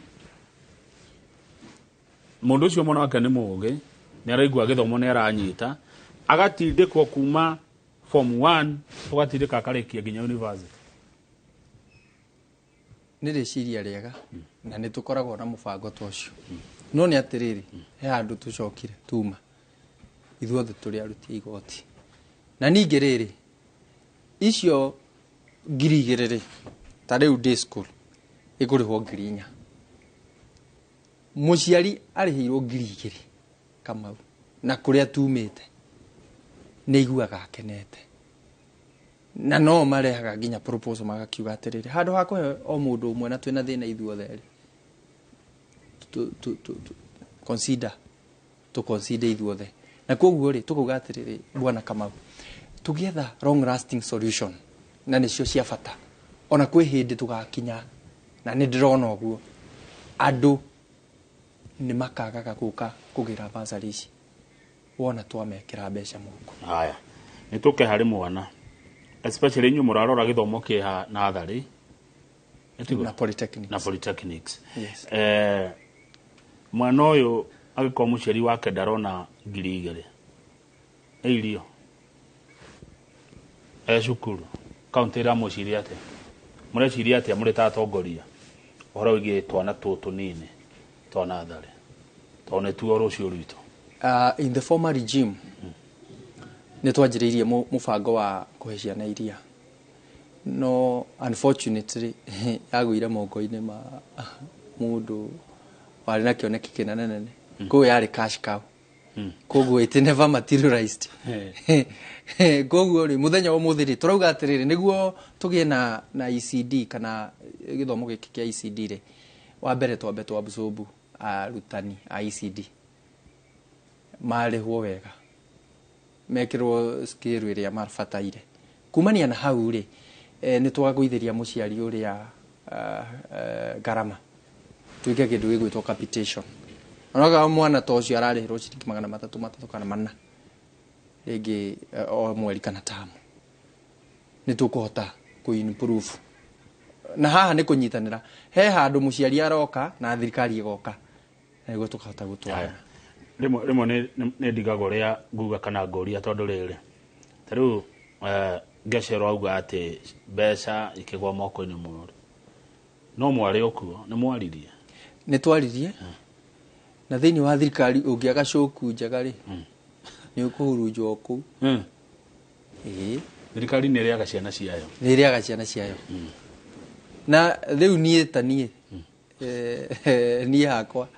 mundu ucio mwana wake ni mugi ni araigua githomo ni aranyita agatindikwo kuma form 1 tugatindika akarikia nginya university
ni riciria riega na ni tukoragwo na mubango twacio no ni atiriri he handu tucokire tuma ithuothe turi aruti igoti na ningi riri icio ngiri igiriri ta riu day school igurihwo 4,000 muciari arihirwo 2,000 Kamau na kuria tumite ni iguaga akenete na no marehaga nginya proposal magakiuga atiriri handu ha kuhe o mundu umwe na twina thina ithuothe ri consider ithuothe na koguo ri tukuga atiriri bwana Kamau tugietha long lasting solution na nicio cia bata ona kwi hindi tugakinya na ni ndirona uguo andu ni makagaga guka kugira basarici wona twamekira mbeca muko.
Haya nituke hari mwana especially nyu murarora githomo kiha nathari
na
polytechnics
yes.
Mwana uyu agikwa muciari wake ndarona 2,000 irio cukuru kaunti ra muciria ate mureciria ate muri tatongoria uhoro wigi twana tutu nini twana thari tone tu rucio rwito
in the former regime ni twanjiriirie mubango wa kuheciana iria no unfortunately yagwire mongo-ini ma mundu wari na kioneki kinene ko yari cash cow koguo it never materialized koguo ri muthenya wa muthiri turauga atiriri niguo tugie na ECD kana githomo giki kia ECD ri wa mbere twambe twabsobu arutani a ECD marĩhwo wega mekĩrwo scale ĩrĩa mabataire kumania na hau rĩ nĩ twagũithĩria mũciari ũrĩa garama tuike kĩndũ gĩgwĩtwo capitation onaga mwana ta ũcio ararĩhĩrwo ciringi 300 kana 4 rĩngĩ o mweri kana tamu nĩ tũkũhota kũ-improve na haha nĩ kũnyitanĩra he handũ mũciari aroka na thirikari ĩgoka nĩguo tũkahota gũtwara
rĩmwe nĩ ndigagwo rĩa nguga kana ngũria tondũ rĩrĩ ta rĩu Ngecero auga atĩ mbeca ikĩgwa moko-inĩ mũru no mwarĩ okuo nĩ mwaririe
nĩ twaririe na thĩinĩ wa thirikari ũngĩaga coku njega rĩ nĩ ũkũhurunjwo kũu
thirikari nĩ ĩrĩaga ciana ciayo
na rĩu niĩ ta niĩ niĩ hakwa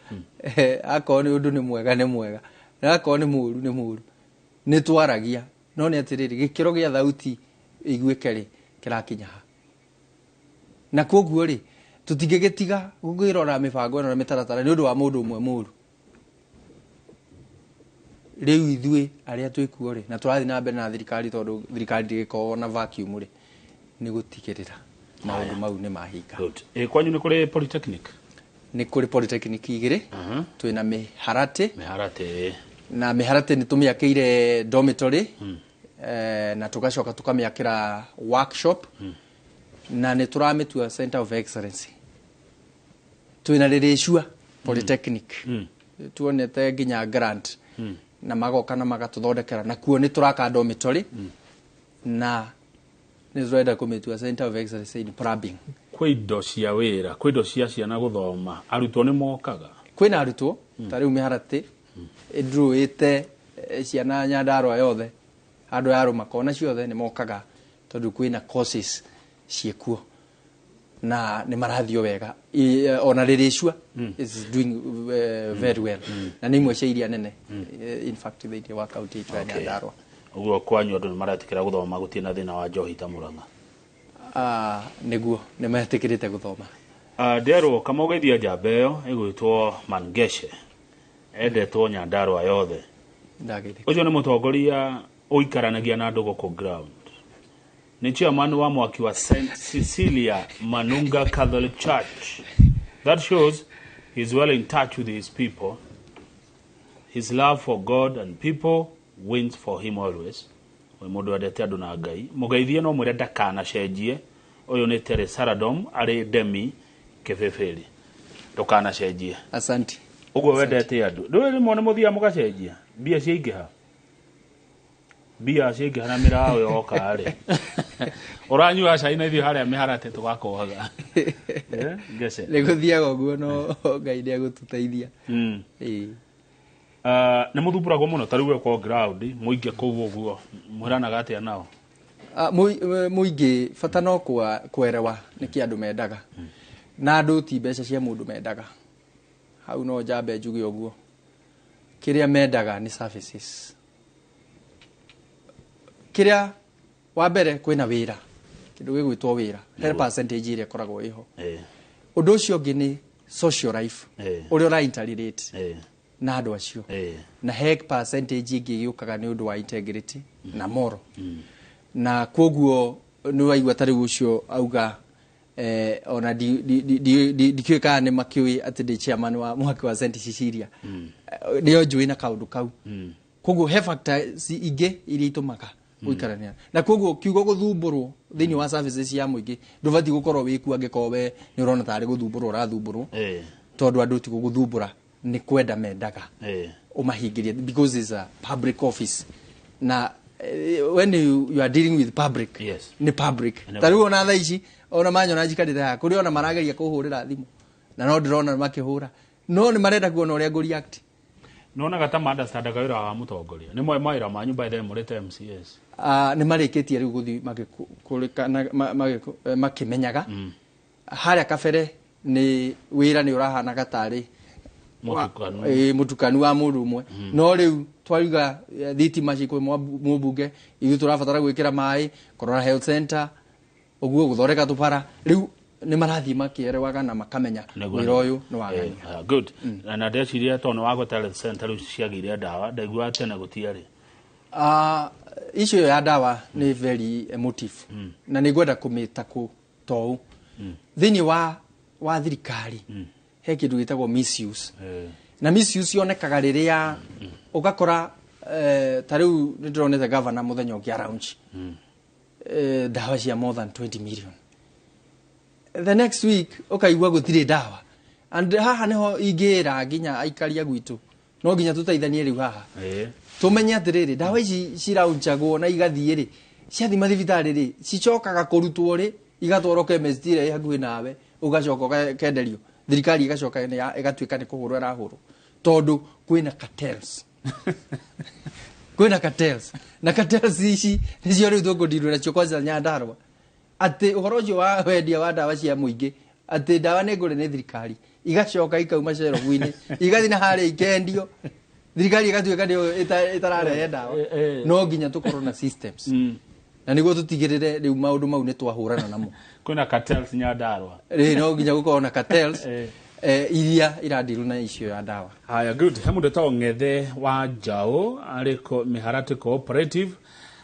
akorwo nĩ ũndũ nĩ mwega na akorwo nĩ mũru nĩ twaragia no nĩ atĩrĩrĩ gĩkĩro gĩa thauti iguĩke rĩ kĩrakinya ha na koguo rĩ tũtingĩgĩtiga gũkĩrora mĩbango ĩno na mĩtaratara nĩ ũndũ wa mũndũ ũmwe mũru rĩu ithuĩ arĩa twĩkuo rĩ na tũrathiĩ na mbere na thirikari tondũ thirikari ndĩgĩkoragwo na vacuum rĩ nĩ gũtigĩrĩra maũndũ mau nĩ mahinga
kwanyu nĩ kũrĩ polytechnic
nĩ kũrĩ polytechnic igĩrĩ twĩna mĩharatĩ na mĩharatĩ nĩ tũmĩakĩire dormitory na tũgacoka tũkamĩakĩra workshop na nĩ tũramĩtua center of excellence twĩna rĩrĩcua polytechnic tuonete nginya grant na magoka na magatũthondekera na kuo nĩ tũraka dormitory na nĩ tũrenda kũmĩtua center of excellence in plumbing
kwĩ indo cia wĩra kwĩ indo cia ciana gũthoma arutwo nĩ mokaga
kwĩna arutwo ta rĩu mĩharatĩ ĩndruĩte ciana Nyandarua yothe andũ ya Rũma kona ciothe nĩ mokaga tondũ kwĩna courses ciekuo na nĩ marathio wega ona rĩrĩcua is doing very well na nĩ imwe cia iria nene in fact thĩinĩ wa kaunti itũ ya Nyandarua
ũguo kwanyu andũ nĩ maretĩkĩra gũthoma gũtirĩ na thĩna wa njohi ta Mũrang'a
nĩguo nĩ metĩkĩrĩte gũthoma
nderwo kamũgeithia njamba ĩyo ĩgwĩtwo Mangeshe endetwo Nyandarua yothe ũcio nĩ mũtongoria ũikaranagia na andũ gũkũ ground nĩ chairman wa mwaki wa St. Cecilia Manunga Catholic Church. That shows he's well in touch with his people. His love for God and people wins for him always. We mũndũ endete andũ na Ngai mũgeithie no mwĩre ndakanacenjie ũyũ nĩ Tere Saradom arĩ Demi Kebeberi ndũkanacenjie
asante
ũguo wendete andũ ndũrĩ rĩmwe nĩ mũthia mũgacenjia mbia ciaingĩha na mĩraũ yoka rĩ ũranyua cai na ithuĩ harĩa mĩharatĩ tũgakohaga Ngece
nĩ gũthiaga ũguo no Ngai nĩ agũtũteithia
nĩ mũthumbũragwo mũno ta rĩu kwa ground mũingĩ kũu ũguo mwĩranaga atĩa nao
mũingĩ bata no kwerewa nĩkĩ andũ mendaga na andũ ti mbeca cia mũndũ mendaga hau no njambe njuge ũguo kĩrĩa mendaga nĩ services kĩrĩa wa mbere kwĩna wĩra kĩndũ gĩgwĩtwo wĩra he percentage ĩrĩa ĩkoragwo ĩho ũndũ ũcio ũngĩ nĩ social life ũrĩa ũraintegrate na andũ acio na he percentage ĩngĩ gĩũkaga nĩ ũndũ wa integrity na moral na koguo nĩ waigua ta rĩu ũcio auga ona ndikĩũĩ kana nĩ makĩũĩ atĩ ndĩ chairman wa mwaki wa St. Cecilia nĩo njũĩ na kaũndũ kau koguo he factors ingĩ iria itũmaga gũikarania na koguo kiugo gũthumbũrwo thĩinĩ wa services ya mũingĩ ndũbatiĩ gũkorwo wĩku angĩkorwo we nĩ ũrona tarĩ gũthumbũrwo ũrathumbũrũ tondũ andũ ti gũthumbũra nĩ kwenda mendaga ũmahingĩrie because it's a public office na when you are dealing with public ni public tarĩu ona thaa ici ona manyona njikarĩte haha kũrĩ ona marageria kũhũrĩra thimũ na no ndĩrona makĩhũra no nĩ marenda kuona ũrĩa ngũ-react
nonaga ta mandastandaga wĩra wa mũtongoria nĩ mwe mawĩra manyu by them mũrĩte MCS
nĩ marĩkĩtie rĩu gũthiĩ makĩmenyaga harĩa kabere nĩ wĩra nĩ ũrahanaga tarĩ mũtukanu wa mũndũ ũmwe no rĩu twariga thitima ciĩ kwĩ mũmbunge ithuĩ tũrabatara gwĩkĩra maĩ kũrora health center ũguo gũthondeka tũbara rĩu nĩ marathi makĩerewaga na makamenya wĩra ũyũ nĩ wagania.
Good. Na ndeciria tondũ wa gũtara center rĩu ciagĩire ndawa ndaigua tene gũtiarĩ.
Issue ya ndawa nĩ very emotive na nĩ ngwenda kũmĩta tou thĩinĩ wa thirikari he kĩndũ gĩtagwo misuse na misuse yonekaga rĩrĩa ũgakora ta rĩu nĩ ndĩronete governor mũthenya ũngĩ around ndawa cia more than 20 million. The next week ũkaigua gũtirĩ ndawa, and haha nĩho ingĩra nginya aikaria gwitũ no nginya tũteithanie rĩu haha tumenye atĩrĩrĩ ndawa ici ciraunjagwo na igathiĩ rĩ ciathi mathibitarĩ rĩ cicokaga kũrutwo rĩ igatwarwo chemist ĩrĩa hakuhĩ nawe ũgacoka kenderio thirikari igacoka ĩgatuĩka nĩ kũhũrwo ĩrahũrwo tondũ kwĩna cartels. Kwĩna cartels na cartels ici nĩcio rĩu tũkũndirwo nacio kwanza Nyandarua atĩ ũhoro ũcio wa wendia wa ndawa cia mũingĩ atĩ ndawa nĩ ngũre nĩ thirikari igacoka ikauma cerobu-inĩ igathiĩ na harĩa ikendio thirikari igatuĩka nĩyo ĩtararehe ndawa. No nginya tũkorwo na systems na nĩguo tũtigĩrĩre rĩu maũndũ mau nĩ twahũrana namo.
Kwĩna cartels Nyandarua
no nginya gũkorwo na cartels iria irandiru na icio ya ndawa.
Haya, good. He mũndũ etagwo Ng'ethe wa Njaũ arĩ Mĩharatĩ Cooperative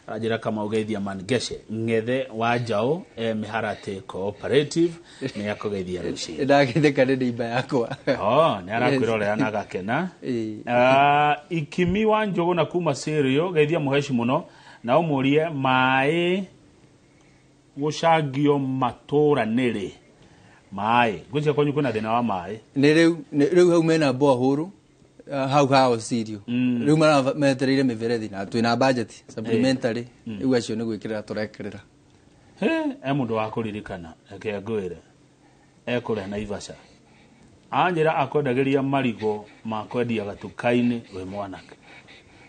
ajira kama ugeithia mangeshe. Ng'ethe wa Njaũ Mĩharatĩ Cooperative nĩ akũgeithia Rūciinĩ.
Ndagĩtheka nĩ nĩimba yakwa.
Nĩ arakwĩrorera na gakena. Ikimi wa Njogu na kuma Sirio geithia mũheci mũno na ũmũrie maĩ gũcangio matũra nĩrĩ maĩ gũcia kwanyu kwĩna thĩna wa maĩ
nĩ rĩu hau mena borehole hau hao Sirio rĩu metereire mĩberethi na twĩna budget supplementary rĩu acio nĩ gwĩkĩrĩra tũrekerera.
Mũndũ wa kũririkana reke ngwĩre ekũrĩa Naivasha anjĩra akwendagĩria marigo ma kwendia gatuka-inĩ wĩ mwanake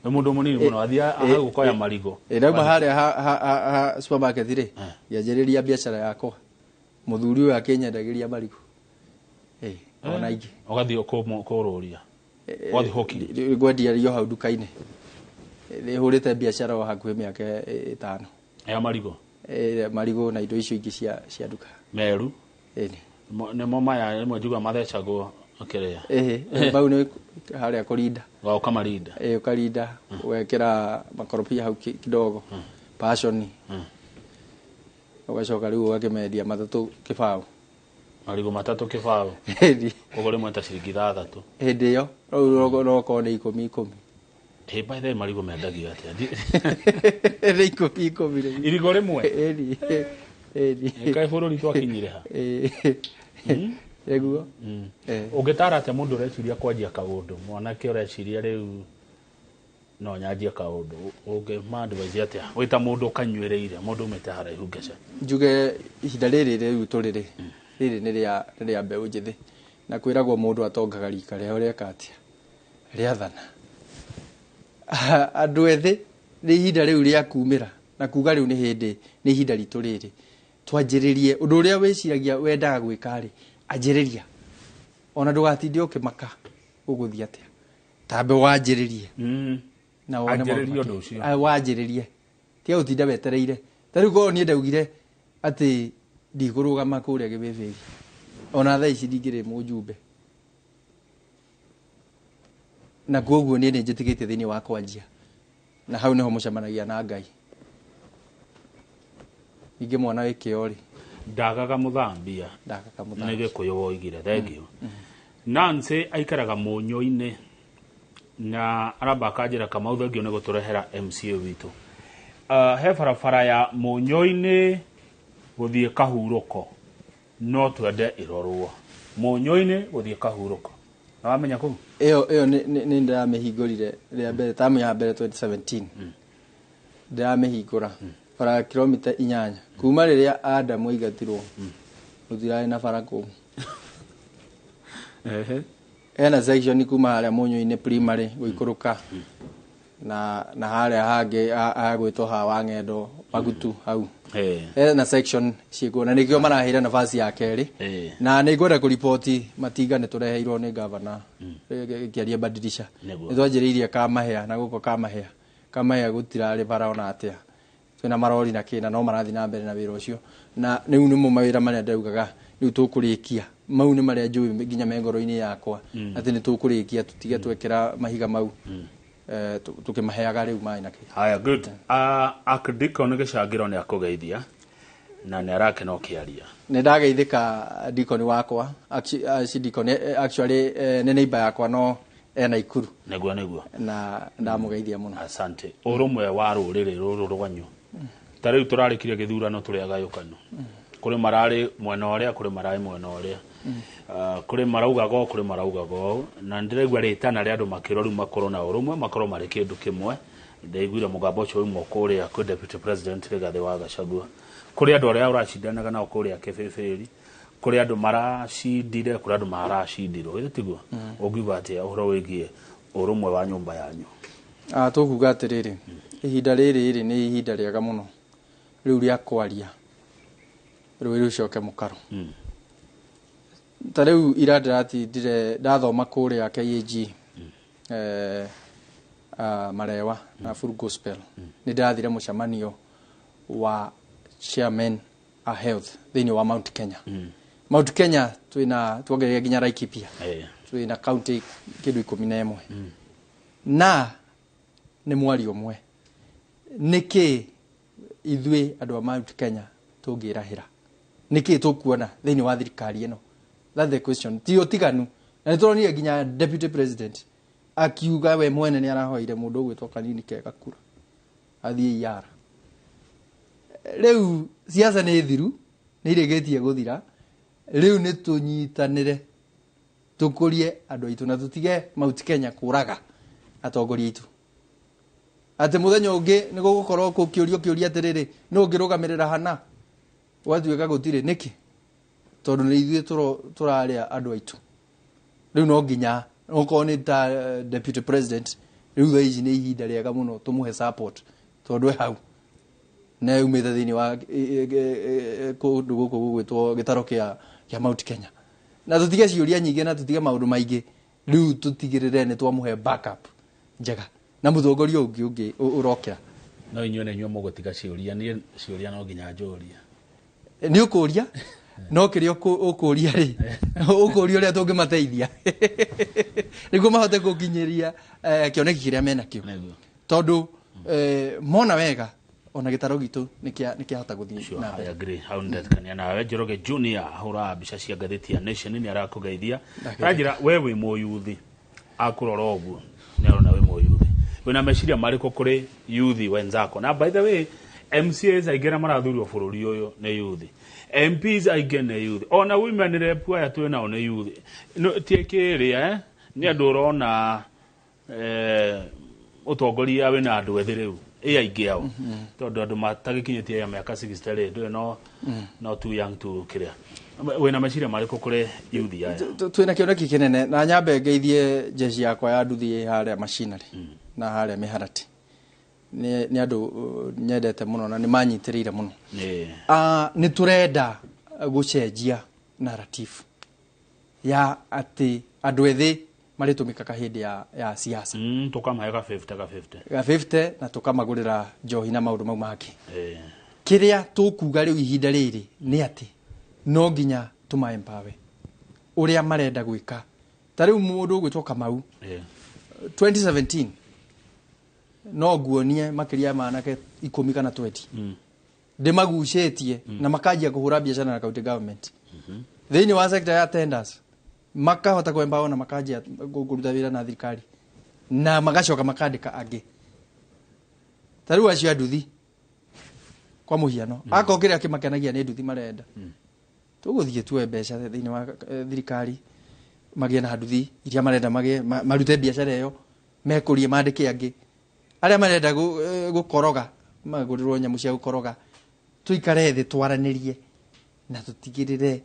we mũndũ mũnini mũno athia agũkoya marigo
ndauma harĩa supermarket rĩ yanjĩrĩria biacara yakwa mũthuri ũyũ akĩnyendagĩria marigo ona ingĩ
ũgathiĩ kũrũria wathi hokiri
ngwendia rio hau duka-inĩ nĩ hũrĩte biacara o hakuhĩ mĩaka 5
ya marigo
marigo na indo icio ingĩ cia duka
meru nĩmo maya rĩmwe njuga mathecagwo akĩrĩa
bau nĩ harĩa kũrinda
ũkamarinda
ũkarinda wekĩra makorobia hau kidogo passion ũgacoka rĩu ũgakĩmendia matatũ kĩbaũ
marigo matatũ kĩbaũ ũgũrĩ mweta ciringi 6
hĩndĩ ĩyo rĩu roko nĩ 10
by the marigo mendagio atĩa
nĩ 10
irigo rĩmwe kaĩ bũrũri twakinyire ha
eguo
ũngĩtara atĩa mũndũ ũreciria kwanjia kaũndũ mwanake ũreciria rĩu no nyanjia kaũndũ ũngĩmadvise atĩa wĩta mũndũ ũkanyuĩrĩire mũndũ umĩte haraihu Ngeca
njuge ihinda rĩrĩ rĩu tũrĩrĩ rĩrĩ nĩ rĩa mbeũ njĩthĩ na kwĩragwo mũndũ atongaga rika rĩa ũrĩa katia rĩathana andũ ethĩ nĩ ihinda rĩu rĩa kumĩra na kuga rĩu nĩ ihinda ritũ rĩrĩ twanjĩrĩrie ũndũ ũrĩa wĩciragia wendaga gwĩka rĩ anjĩrĩria ona ndũgatinde ũkĩmaka ũgũthiĩ atĩa tambe wanjĩrĩrie na wone
ũndũ ũcio
wanjĩrĩrie tiga gũtinda wetereire ta rĩu korwo niĩ ndaugire atĩ ndigũrũgama kũrĩa gĩbĩbĩri ona thaa ici ndingĩrĩ mũjumbe na koguo niĩ nĩ njĩtĩkĩtie thĩinĩ wa kwanjia na hau nĩho mũcemanagia na Ngai ingĩ mwana wĩkĩo rĩ
ndagaga mũthambia nĩ gĩkũyũ woigire thengio Nancy aikaraga Mũnyũ-inĩ na aramba akanjĩra Kamau thengio nĩ gũtũrehera MCA witũ he barabara ya Mũnyũ-inĩ gũthiĩ Kahurũko no twende ĩrorwo Mũnyũ-inĩ gũthiĩ Kahurũko na wamenya kũu
ĩyo nĩ ndĩramĩhingũrire rĩa mbere tamu ya mbere 2017 ndĩramĩhingũra bara kilomita 8 kuma rĩrĩa Adam aigatirwo gũtirarĩ na bara kũu ena section kuma harĩa Mũnyũ-inĩ primary gũikũrũka na harĩa hangĩ hagwĩtwo wa Ng'endo Magutu hau ena section ciĩkuo na nĩkĩo maraheire nafasi ya kerĩ na nĩ ngwenda kũripoti Matinga nĩ tũreheirwo nĩ governor kĩaria badilisha nĩ twanjĩrĩirie Kamahĩa na gũkũ Kamahĩa gũtirarĩ bara ona atĩa twĩna marori na kĩna no marathi na mbere na wĩra ũcio na rĩu nĩmo mawĩra marĩa ndaugaga riu tukurikia mau ni maria njui nginya mengoro-ini yakwa ati ni tukurikia tutige twekera mahiga mau tukimaheaga riu mai na
haya good akdiko ni gicangiro ni akugeithia na ni arakena ukiaria
ni ndageithika dikoni wakwa actually ni neighbor yakwa no ena ikuru
neguo
na ndamugeithia muno
asante urumwe wa ruriri ruru rwanyu tariu turarikiria githurano turia gayukano kuri marari mwena uria kuri marari mwena uria kuri maraugago kuri maraugago na ndiregwa ritana ria andu makiroru makoro na urumwe makoro mari kindu kimwe ndaiguire mugambo ucio umo kuria ku deputy president Rigathi wa Gachagua kuri andu aria uracindanaga nao kuria kebeberi kuri andu maracindire kuri andu maracindirwo itiguo ugiuga atia uhoro wigie urumwe wa nyumba yanyu
tukuga atiriri ihinda riri ni ihinda riega muno riu ria kwaria riu ricoke mukaro tariu ira ndiratindire ndathoma kuria KAG marewa na full gospel ni ndathire mucemanio wa chairman a health thini wa Mount Kenya Mount Kenya tuongerera nginya Laikipia twina county kindu 11 na ni mwari omwe niki ithui andu a Mount Kenya tungirahira niki tukuona thini wa thirikari ino that's the question ti otiganu na nituronire nginya deputy president akiuga we mwene ni arahoire mundu gwitwa kanini kega kura athie yara riu siasa ni thiru ni iregetie guthira riu ni tunyitanire tukurie andu aitu na tutige Mount Kenya kuraga atongoria itu ati muthenya ungi ni gugukorwo kukiurio atiriri no ngirugamirira hana watuika gutire niki tondu ni ithuĩ turaria andu aitu riu no nginya uko ni ta deputy president riu tha ici ni ihinda riega muno tumuhe support tondu hau na umite thini wa kundu guku gugwitwo gitaro kia Mount Kenya na tutige ciuria nyingi na tutige maundu maingi riu tutigirire ni twamuhe backup njega na muthongoria ungi urokira
no inyuĩ na inyuĩ mugutiga ciuria ni ciuria no nginya njuria
ni ukuria no kirio ukuria ri ukuria uria tungimateithia niguo mahote gukinyiria kioneki kiria mena kio tondu mona wega ona gitaro gitu nikiahota guthii
na I agree how ndetania nawe Njoroge Junior hura mbica cia ngatheti ya Nation ni arakugeithia rangira wewe moyuthi akurora oguo ni arona we moyuthi wena meciria mariko kuri youth wenzako na by the way MCAs aigera marathurio bururi uyu ni youth MPs aigene youth ona women rep aya twina ona youth no tiekiria ni andu urona utongoria wina andu ethiriu aingĩ ao tondu andu matagikinyitie ya miaka 60 ndio no too young to kiria wena meciria mariko kuri youth aya
twina kioneki kinene na nyambe ngeithie jeshi yakwa ya nduthi haria machinery na haria miharati ni andu nyendete muno na ni manyitirire muno ni turenda gucenjia narrative ya ati andu ethi maritumika kahindi ya siasa
tukamahe 50
na tukamagurira njohi na maundu mau maki kiria tukuga riu ihinda riri ni ati no nginya tuma empower uria marenda gwika tariu mundu gwitwo Kamau 2017 no guonie makiria manake 10 kana 20 ndimagucetie na makajia kuhura biashara na county government thini wa sector ya tenders makahota kwembaona na makajia kuruta wira na thirikari na magacoka makandika angi tariu acio anduthi kwa muhiano akokire akimakenagia ni nduthi marenda tuguthie tuwe mbeca thini wa thirikari magie na nduthi iria marenda magie marute biashara iyo mekurie mandike angi aria marenda gukoroga magurirwo nyamu cia gukoroga tuikare thi twaranirie na tutigirire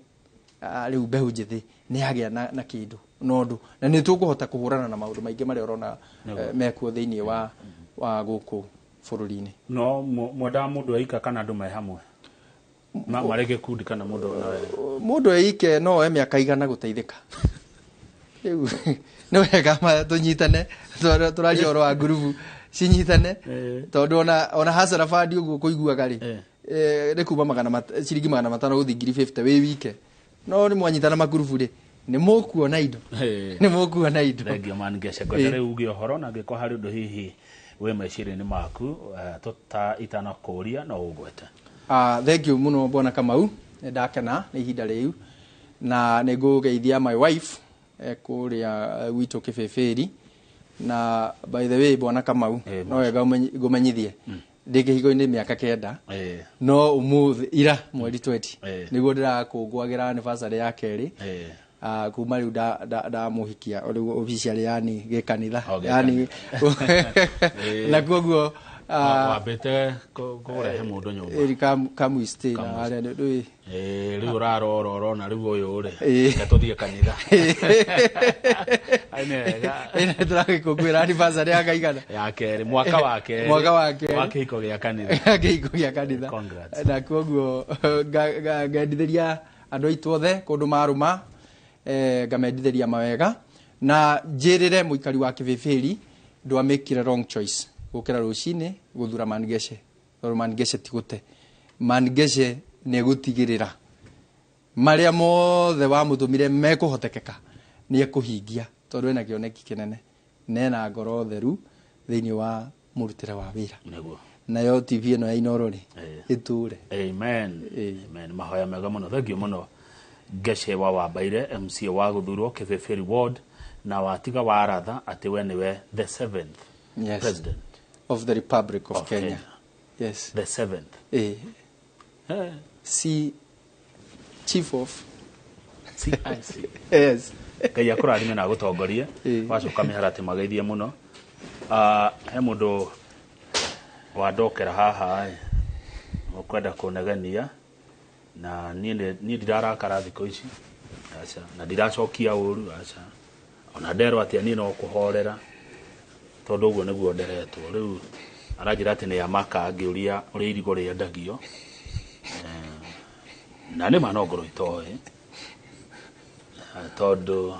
riu mbehu njithi ni hagia na kindu nondu na ni tukuhota kuhurana na maundu maingi mari orona mekuo thiini wa guku bururi-ini
no mwenda mundu aika kana andu mai hamwe marege kundi kana
mundu aike no miaka igana guteithika riu no wega tunyitane turaria oro wa ngurubu cinyitane tondu ona hasara fadi uguo kuiguaga ri ni kuma ciringi 500 guthi 50 wi wike no ni mwanyitana makurubu ri ni mukuona indo ni mukuona indo
thengio mangeshe ngwendere ugi ohoro na ngiko hari undu hihi we meciri-ini maku tota itana kuria no ugwete.
Thank you muno bwana Kamau, ndakena ni ihinda riu na nigugeithia my wife kuria witu Kibeberi na by the way bwana Kamau no wega ngumenyithie ndikihigo-ini miaka 9 no umuthi ira mweri 20 niguo ndirakungwagira anniversary ya keri kuma riu da muhikia riu official yani gikanitha yani na koguo
wambete kurehe mundu nyumba
kamu stay na aria ndu
riu rarororo na riu uyu ri tuthie kanitha ainega
ina turakungwira anniversary ya kaigana
ya keri mwaka wa kihiko gia kanitha
na koguo ngendithiria andu aitu othe kundu maruma ngamendithĩria mawega na njĩrĩre mũikari wa Kibeberi ndwamĩkire wrong choice gũkĩra rũcinĩ gũthura Mangeshe tondũ Mangeshe tigũte Mangeshe nĩ gũtigĩrĩra marĩa mothe wamũtũmire mekũhotekeka nĩ ekũhingia tondũ ena kĩoneki kĩnene nena ngoro theru thĩinĩ wa mũrutĩre wa wĩra nayo TV ĩno ya iNooro rĩ ĩtũre.
Amen mahoya mega mũno thengio mũno Geshe wa Wambaire MCA wa guthurwo Kibeberi ward na watiga waratha ati we niwe the 7th president
of the Republic of Kenya. Yes,
the 7th
chief of
CIC.
Yes,
Ngai akũrathime na gũtongorie wacoka mĩharatĩ mageithie mũno. He mũndũ wandokera haha ũkwenda kũnegenia na niĩ ndirarakara thikũ ici aca na ndiracokia ũru aca ona nderwo atĩ niĩ no kũhorera tondũ ũguo nĩguo nderetwo rĩu aranjĩra atĩ nĩ amaka ngĩũria ũrĩa irigo rĩendagio na nĩ ma no ngoro itoĩ tondũ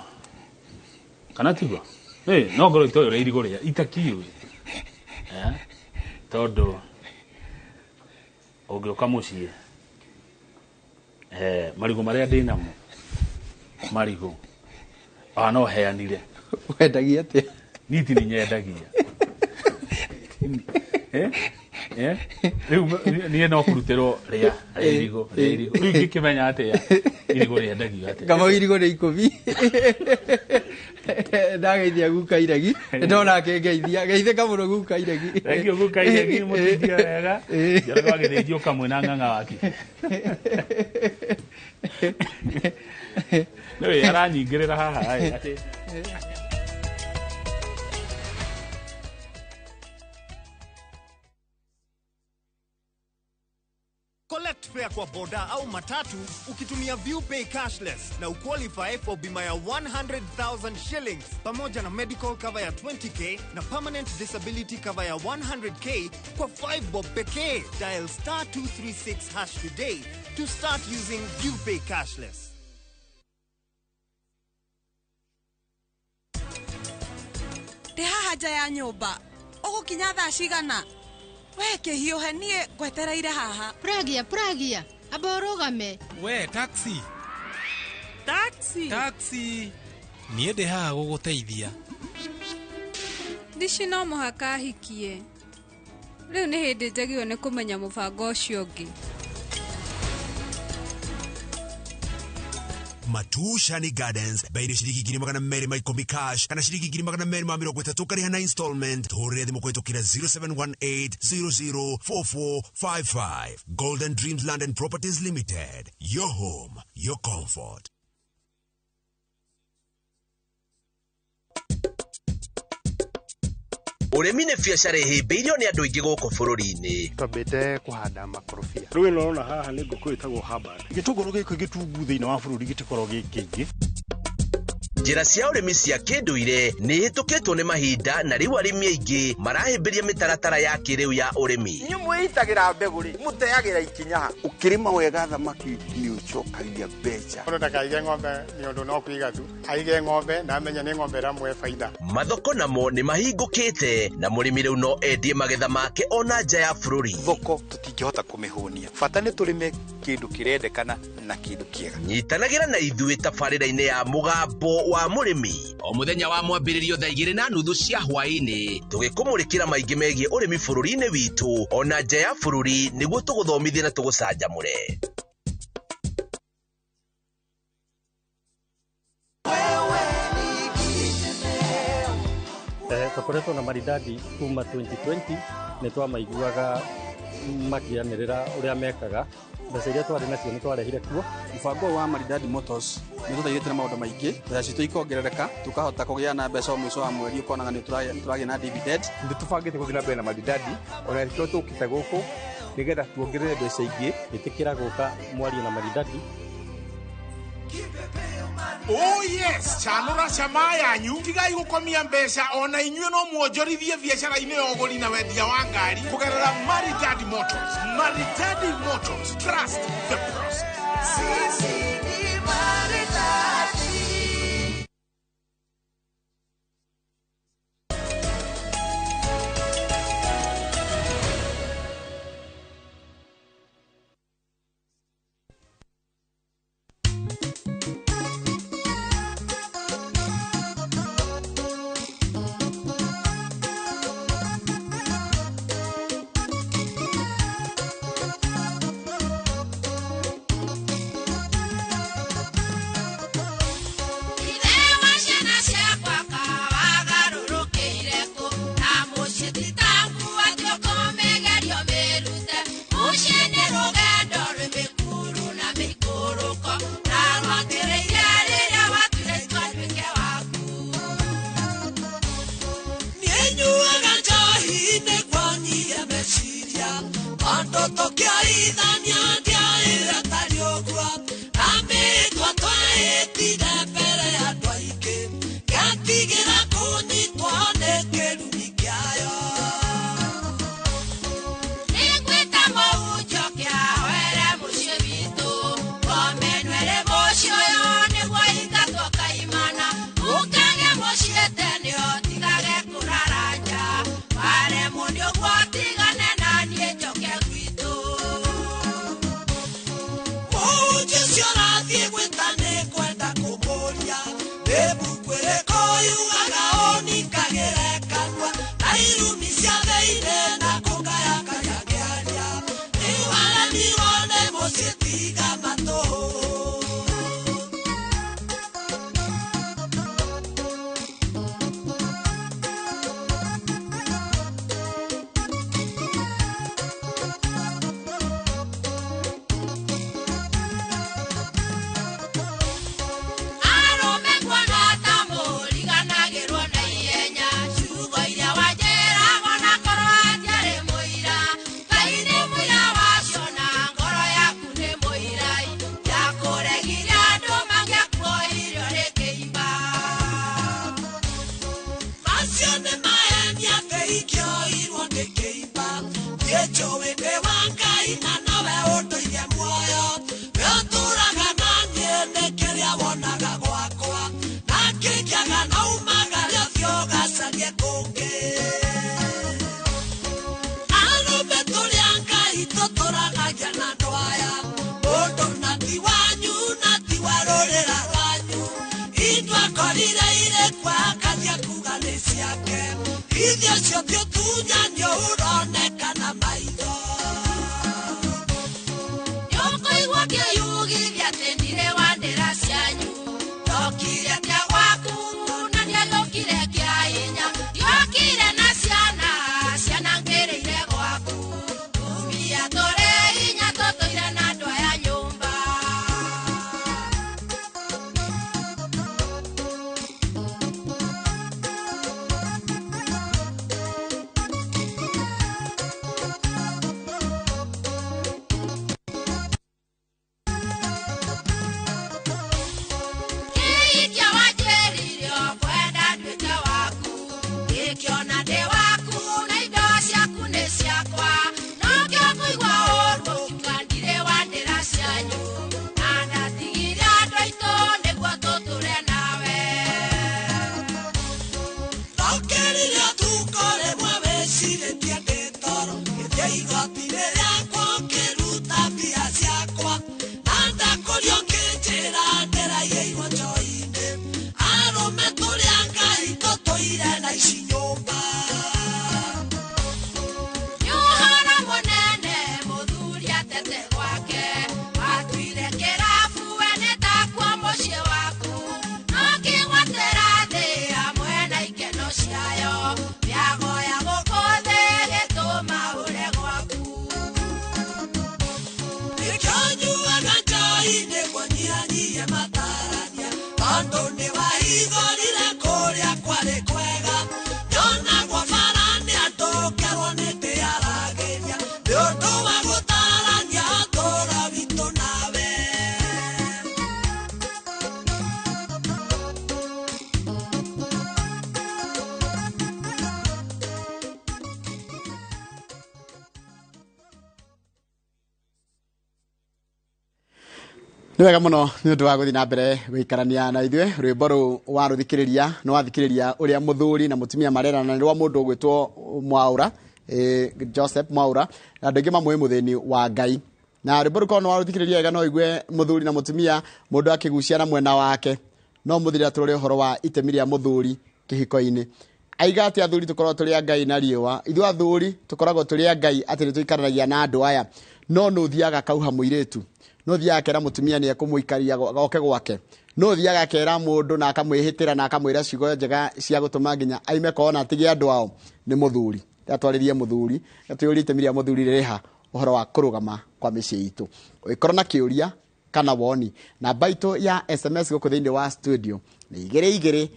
kana tiguo no ngoro itoĩ ũrĩa irigo rĩa itakiũĩ tondũ ũngĩũka mũciĩ marigo maria ndinamo marigo no heanire
wendagia atia
niti ni nyendagia riu nie no kurutero ria irigo riu ngikimenya atia irigo riendagio atia
kama irigo ri 10 ndageithia guka iregi ndona ngeithia geithe kamũno guka iregi
thank you guka iregi mutithia wega njoro wagithĩnjio kamwe na ng'ang'a waki no aranyingĩrĩra haha ati
Collect fare kwa boda au matatu ukitumia ViewPay cashless na uqualify for bima ya 100,000 shillings pamoja na medical cover ya 20k na permanent disability cover ya 100k kwa 5 bob pekee. Dial *236# today to start using ViewPay cashless.
Deha haja ya nyumba ugukinya thaa cigana we kihiuhe nie ngwetereire haha
pragia aborogame
we taxi niĩ ndĩ haha gũgũteithia
ndici no mũhaka hikie rĩu nĩ hĩndĩ njagĩrĩirwo nĩ kũmenya mũbango ũcio ũngĩ
Matushani Gardens baire shiriki giri magana meri ma ikomi cash kana shiriki giri magana meri ma 30 kari hana installment thore thimo kwetu kira 0718004455 Golden Dreams Land and Properties Limited, your home, your comfort.
Uremi nĩ biacara ĩhĩmbĩirio nĩ andũ aingĩ gũkũ bũrũri-inĩ.
Twambĩte kũhanda makorobia. Rĩu ĩno ũrona haha nĩ ngũkũ ĩtagwo Harvard. Gĩtũngũrũ gĩkĩ gĩtungu thĩinĩ wa bũrũri gĩtikorwo gĩkĩingĩ.
Njĩra cia ũrĩmi cia kĩndũire nĩ hĩtũkĩtwo nĩ mahinda na rĩu arĩmi aingĩ marahĩmbĩria mĩtaratara ya kĩrĩu ya ũrĩmi.
Nĩ mwĩitagĩra mbegũ rĩ, mũteagĩra ikinya.
Ũkĩrĩma wega thamaki nĩ
gucokagia mbeca.
Mundu ndakaige ng'ombe ni undu no kwiga tu. Aige ng'ombe na amenya ni ng'ombe ramwe faida.
Mathoko namo ni mahingukite na murimi riu no endie magetha make ona nja ya bururi.
Thoko tutingihota kumihunia. Bata ni turime kindu kirendekana na kindu kiega.
Nyitanagira na ithuĩ tabarĩra-inĩ ya mũgambo wa mũrĩmi o mũthenya wa mwambĩrĩrio thaa 2:30 cia hwaĩ-inĩ tũgĩkũmũrĩkĩra maingĩ megiĩ ũrĩmi bũrũri-inĩ witũ ona nja ya bũrũri nĩguo tũgũthomithie na tũgũcanjamũre.
Tũkoretwo na maridadi kuma 2020 nĩ twamaiguaga makĩanĩrĩra ũrĩa mekaga. Mbeca iria twarĩ nacio nĩ twarehire kuo.
Mũbango wa Maridadi Motors nĩ tũthaigĩte na maũndũ maingĩ. Mbeca citũ ikongerereka, tũkahota kũgĩa na mbeca o mũico wa mweri, ũkonaga nĩ tũragĩa na dividend.
Nĩ tũbangĩte gũthiĩ na mbere na Maridadi ona nĩkĩo tũkĩte gũkũ nĩgetha tuongerere mbeca ingĩ.
Ĩtĩkĩra gũka mwarie na Maridadi.
Oh yes, chanura chama yanyu tigai gukomia mbeca ona inyuĩ no muonjorithie biacara-inĩ ya ũgũri na wendia wa ngari kugerera Maridadi Motors. Maridadi Motors, trust the process. Sisi ni Maridadi.
Nĩ wega mũno nĩ ũndũ wa gũthiĩ na mbere gũikarania na ithuĩ rwĩmbo rũu waruthikĩrĩria no wathikĩrĩria ũrĩa mũthuri na mũtumia marerana nĩ rwa mũndũ ũgwĩtwo Mwaura Joseph Mwaura na andũ aingĩ mamwe mũthĩni wa Ngai na rwĩmbo rũu no waruthikĩrĩria wega no igue mũthuri na mũtumia mũndũ akĩgucia na mwena wake no mũthiri atũrore ũhoro wa itemi rĩa mũthuri kĩhiko-inĩ aiga atĩ athuri tũkoragwo tũrĩ a Ngai na riũa ithuĩ athuri tũkoragwo tũrĩ a Ngai atĩ nĩ tũikaranagia na andũ aya no nĩ ũthiaga kauha mũirĩtu no thiaga kera mutumia ni ekumuikaria goke gwake no thiaga kera mundu na akamwihitira na akamwira ciugo njega cia gutuma nginya aime kona atige andu ao ni muthuri atwaririe muthuri atuyurite miria muthuri riha uhoro wa kurugama kwa micii itu ikorwo na kiuria kana woni na baito ya SMS guku thiini wa studio ni 22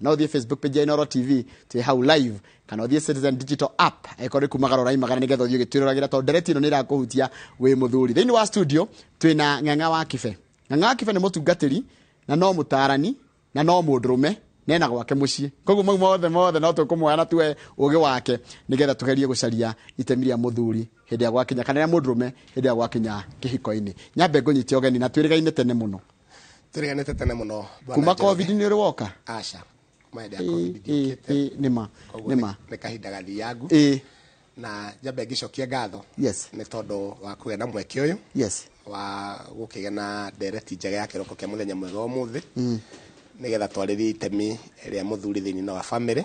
no thie Facebook page ya iNooro TV tu hau live kana thie Citizen Digital app ekore kumagara rai magana nigetha thie gitiriragira to direct ino nira kuhutia we muthuri thiini wa studio twina ng'ang'a wa kibe ni mutungatiri na no mutarani na no mundurume nena gwake mucii koguo mau mothe no tukumwoya tuwe ugi wake nigetha tugerie gucaria itemi ria muthuri hindi ya gwakinya kana ria mundurume hindi ya gwakinya kihiko-ini nyambe ngunyitia ogeni na twirigaine tene muno
turiganite tene muno
kuma covid ni uri woka
aca maende ya covid diokite
nima
ne kahinda gathiangu na jambe ngicokia ngatho ni tondu wa kugena mweke uyu wa gukigena ndereti njega ya kiroko kia muthenya mwega umuthi nigetha twaririe itemi ria muthuri thiini na wa family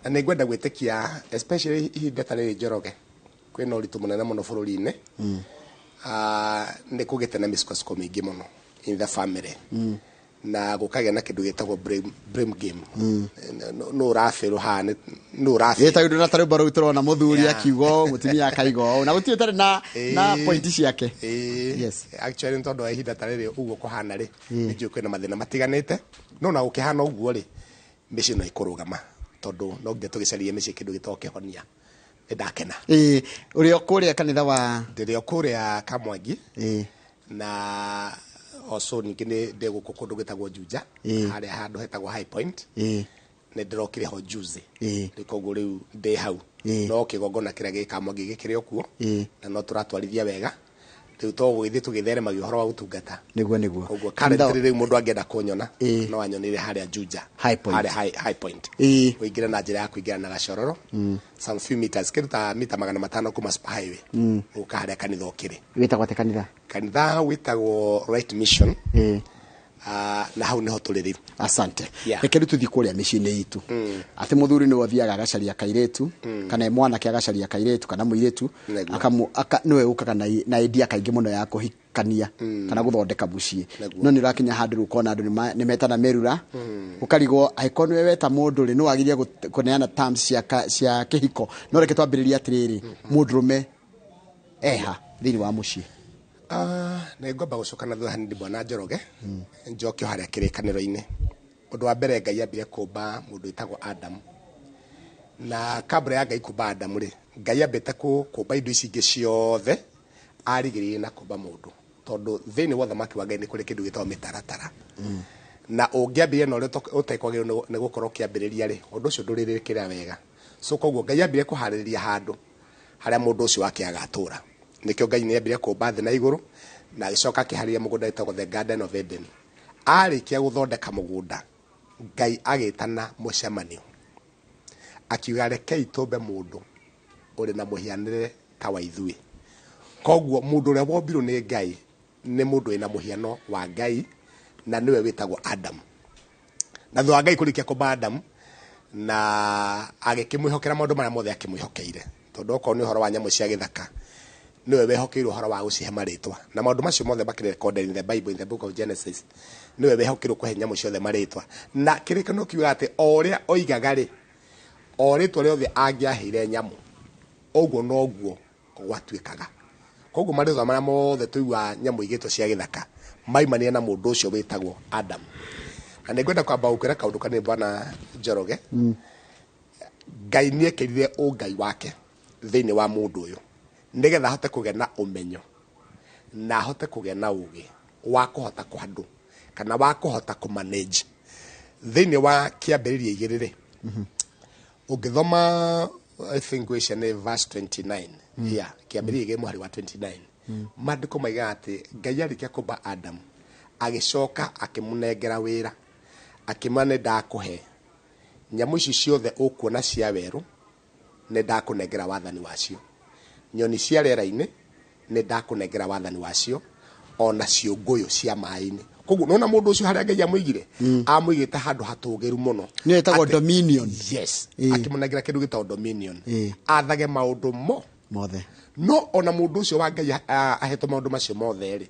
na ni ngwenda gwitikia especially ihinda tari njoroge kwina uritu munene muno bururi-ini ni kugite na misukosuko mingi muno in the family na gukagĩa na kindu gitagwo blame game no rafiru hane no rafiru
eta yũndũ na tarĩ baro ũtũrona mũthuri akiugo mutumia akaigo na gũtirĩ tarĩ na point ciake
yes actually tondu wa ihinda tarĩ ũguo kũhana rĩ nĩnjũĩ kwĩna mathĩna matiganĩte no na gũkĩhana ũguo rĩ mĩciĩ no ikũrũgama tondu no nginya tũgĩcarie mĩciĩ kindu gĩtokĩhonia ndakena
ũrĩa kũrĩa kanitha wa
ndĩrĩa kũrĩa Kamwangi na also ningine ndego kokondo getagwo Juja haria handu hetagwo High Point ne ndirokire ho juzi rikogo riu ndi hau no kigongona kiria gikamwangi gikire okuo na no turatwarithia wega riu to gwithi tugitheremagia uhoro wa utungata
niguo
koguo currently riu mundu angenda kunyona no anyonire haria Juja haria High Point uingira na njira ya kuingira na gacororo some few meters kiruta mita 500 kuma Super Highway uka haria kanitha ukiri
witagwo te kanitha
witagwo Right Mission na hau niho tuli riu
asante reke riu tuthi kuria micii-ini itu ati muthuri ni wothiaga agacaria kairetu kana mwana kia agacaria kairetu kana muiretu niwe ukaga na idea kaingi muno ya kuhikania kana guthondeka mucii no ni rakinya handu rukona andu ni metana merura ukarigwo aiko niwe weta mundu ri no agiria kuneana terms cia kihiko no reke twambiriria atiriri mundurume eha thiri wa mucii
na ngomba gucukana thwa ndi bwana Njoroge njokio haria kirikaniro-ini undu wa mbere Ngai ambire kumba mundu itagwo Adam na kabla ya Ngai kumba Adam ri Ngai ambite kumba indo ici ingi ciothe arigiririe na kumba mundu tondu thiini wa thamaki wa Ngai ni kuri kindu gitagwo mitaratara na ungiambire no utekwagirwo ni gukorwo kiambiriria ri undu ucio nduririkira wega so koguo Ngai ambire kuhaririria handu haria mundu ucio wake agatura nikio Ngai ni ambire kumba thĩ na iguru na gicoka kiharia mugunda itagwo the Garden of Eden arikia guthondeka mugunda Ngai agitana mucemanio akiuga rekei tumbe mundu uri na muhianire ta wa ithui koguo mundu uria wombirwo ni Ngai ni mundu ina muhiano wa Ngai na niwe witagwo Adam na thwa Ngai kurikia kumba Adam na agikimwihokera maundu maria mothe akimwihokeire tondu okorwo ni uhoro wa nyamu cia githaka niwe wehokeirwo uhoro wa gucihe maritwa na maundu macio mothe makire recorded in the Bible in the book of Genesis niwe wehokirwo kuhe nyamu ciothe maritwa na kirikano kiuga ati oria oigaga ri oritwa riothe angiahire nyamu oguo noguo gwatuikaga koguo maritwa maria mothe tuigua nyamu igitwo cia githaka maimania na mundu ucio witagwo Adam na ningwenda kwamba ukira kaundu kanini bwana Njoroge Ngai niekirire ungai wake thiini wa mundu uyu nigetha hote kugia na umenyo na hote kugia na ugi wa kuhota kwandu kana wa kuhota kumanage thiini wa kiambiriria igiriri ungithoma I think we shall verse 29 yeah kiambiriria igiri muhari wa 29 mandiko maiga ati Ngai arikia kumba Adam agicoka akimunengera wira akimane ndakuhe nyamu ici ciothe ukuona cia weru ne ndakunengera wathani wacio nyoni cia rera-ini ne ndakunengera wathani wacio ona ciunguyu cia mai-ini koguo nona mundu ucio haria Ngai amuigire amuigite handu hatugiru muno
ni etagwo dominion
yes akimunengera kindu gitagwo dominion athage maundu mothe no ona mundu ucio wa Ngai ahetwo maundu macio mothe ri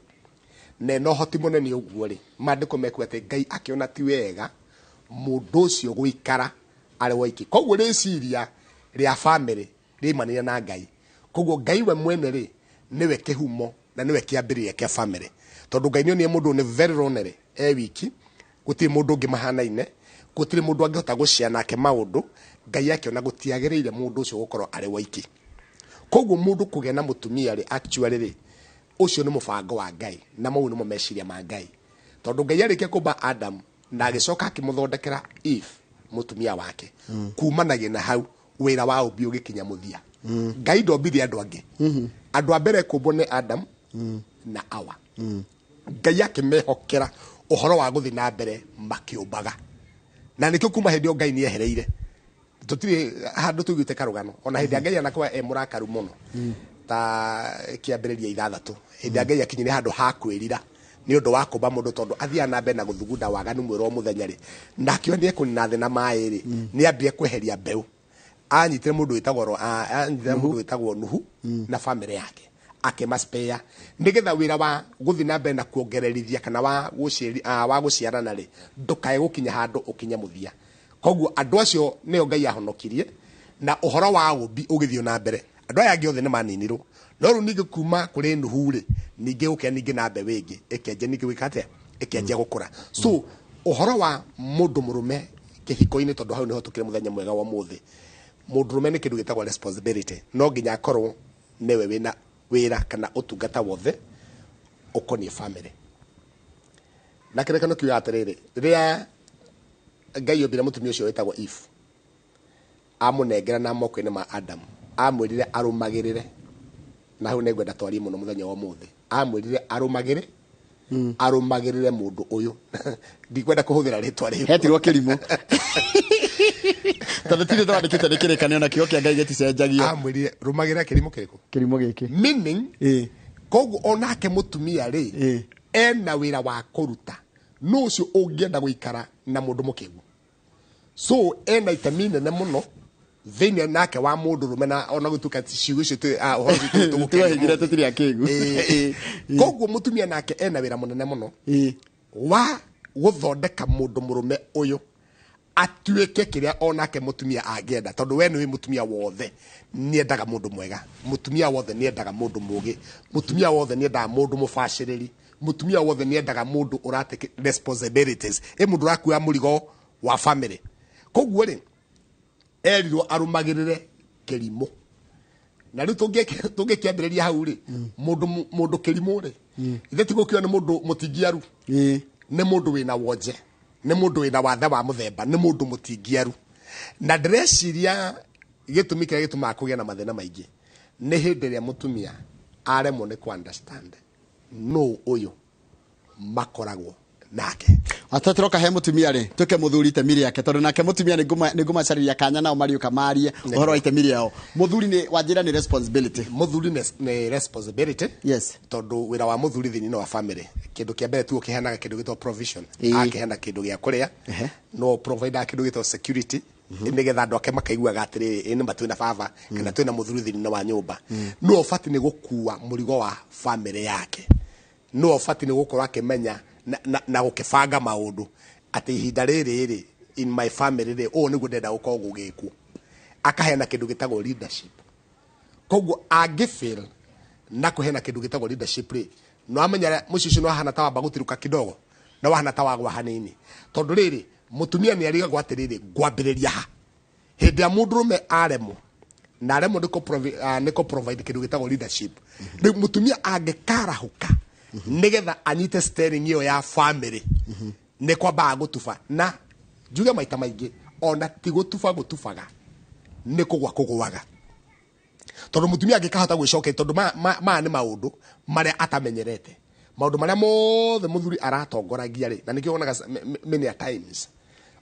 ne no hoti munene uguo ri mandiko meku ati Ngai akiona ti wega mundu ucio guikara ari waiki koguo riciria ria family rimanire na Ngai koguo Ngai we mwene ri niwe kihumo na niwe kiambiriria kia family tondu Ngai ni mundu ni very lonely wiki gutiri mundu ungi mahanaine gutiri mundu angihota guciana ke maundu Ngai akiona gutiagiriire mundu ucio gukorwo ari waiki koguo mundu kugia na mutumia ri actually ri ucio ni mubango wa Ngai na mau ni mo meciria ma Ngai tondu Ngai arikia kumba Adam na agicoka akimuthondekera Eve mutumia wake kumanagia na hau wira wa ubi ugikinya muthia Ngai ndombirie andu angi andu a mbere kumbwo ni Adam na Hawa Ngai akimehokera uhoro wa guthi na mbere makiumbaga na nikio kuma hindi Ngai ni ehereire tutiri handu tugite karugano ona hindi Ngai anakwa murakaru muno ta kiambiriria ithathatu hindi Ngai akinyire handu ha kwirira ni undu wa kumba mundu tondu athia na mbere na guthugunda waganu mwiro muthenya ri na akionire kunina thina mai ri ni ambie kweheria mbeu anyitire mundu witagwo Nuhu na family yake akimaspea nigetha wira wa guthi na mbere na kuongererithia kana wa guciarana ri ndukae gukinya handu ukinya muthia koguo andu acio nio Ngai ahonokirie na uhoro wa ubi ugithio na mbere andu aya angi othe ni maninirwo no ru ningi kuma kuri Nuhu ri ningi ukia ningi na mbe wingi ikenje ningi wikate ikenje gukura so uhoro wa mundu murume kihiko-ini tondu hau niho tukire muthenya mwega wa muthi mundu rume ni kindu gitagwa responsibility no nginya akorwo niwe wina wira kana utungata wothe ukonie family na kirekano kiuga atiriri riria Ngai ombire mutumia ucio witagwo Eve amunengera na moko-ini ma Adam amwirire arumagirire na hau negwenda twarie muno muthenya wa muthi amwirire arumagirire mundu uyu ndikwenda kuhuthira ritwa riu
hetirwo kirimo tondu tiri twandikite ni kirekano na kio kia Ngai geticenjagio
amwirire rumagirira kirimo giki meaning koguo onake mutumia ri ena wira wa kuruta no ucio ungienda guikara na mundu mukigu so ena itemi nene muno thiini nake wa mundu rume na ona gutuka ciugo icio
tuhingire tutiri akigu
koguo mutumia nake ena wira munene muno wa guthondeka mundu murume uyu atuike kiria onake mutumia angienda tondu we ni mutumia wothe niendaga mundu mwega mutumia wothe niendaga mundu mugi mutumia wothe niendaga mundu mubaciriri mutumia wothe niendaga mundu uratake responsibilities mundu rakuya murigo wa family koguo ri erirwo arumagirire kirimo na riu tungikiambiriria hau ri mundu kirimo ri ithe tigukio ni mundu mutingiaru ni mundu wina wonje ni mundu wina wathe wa muthemba ni mundu mutingiaru na ndreciria gitumi kiria gitumaga kugia na mathina maingi ni hindi ria mutumia aremwo ni ku understand no uyu makoragwo nake
atatiroka he mutumia ri tuke muthuri temiri yake tondu nake mutumia ni ngumacariria kanya nao mariuka marie uhoro wa itemiri yao muthuri ni wanjira ni responsibility
ni responsibility
yes
tondu wira wa muthuri thini wa family kindu kia mbere tu ukiheanaga kindu gitwa provision akihena kindu gia kuria no provide kindu gitwa security nigetha andu ake makaiguaga atiri ni matwina baba kana twina muthuri thini wa nyumba no ofati ni gukua murigo wa family yake no ofati ni gukorwo akimenya na gukibanga maundu ati ihinda riri in my family ri niguo ndenda gukorwo gugikwo akahena kindu gitagwo leadership koguo angifeel na kuhena kindu gitagwo leadership ri no amenya mucicio no hana tawa bagutiruka kidogo na wahana tawa gwa hanini tondu riri mutumia ni ariga gwatiriri gwambiriria ha hindi ya mundurume aremo na aremo niko provide kindu gitagwo leadership ri mutumia angikarahuka nigetha anyite steering iyo ya family ni kwamba gutuba na njuge maita maingi ona ti gutubaga ni kugwa kugwaga tondu mutumia angikahota gwicoke tondu ma ni maundu maria atamenyerete maundu maria mothe muthuri aratongoragia ri na nikio wonaga many times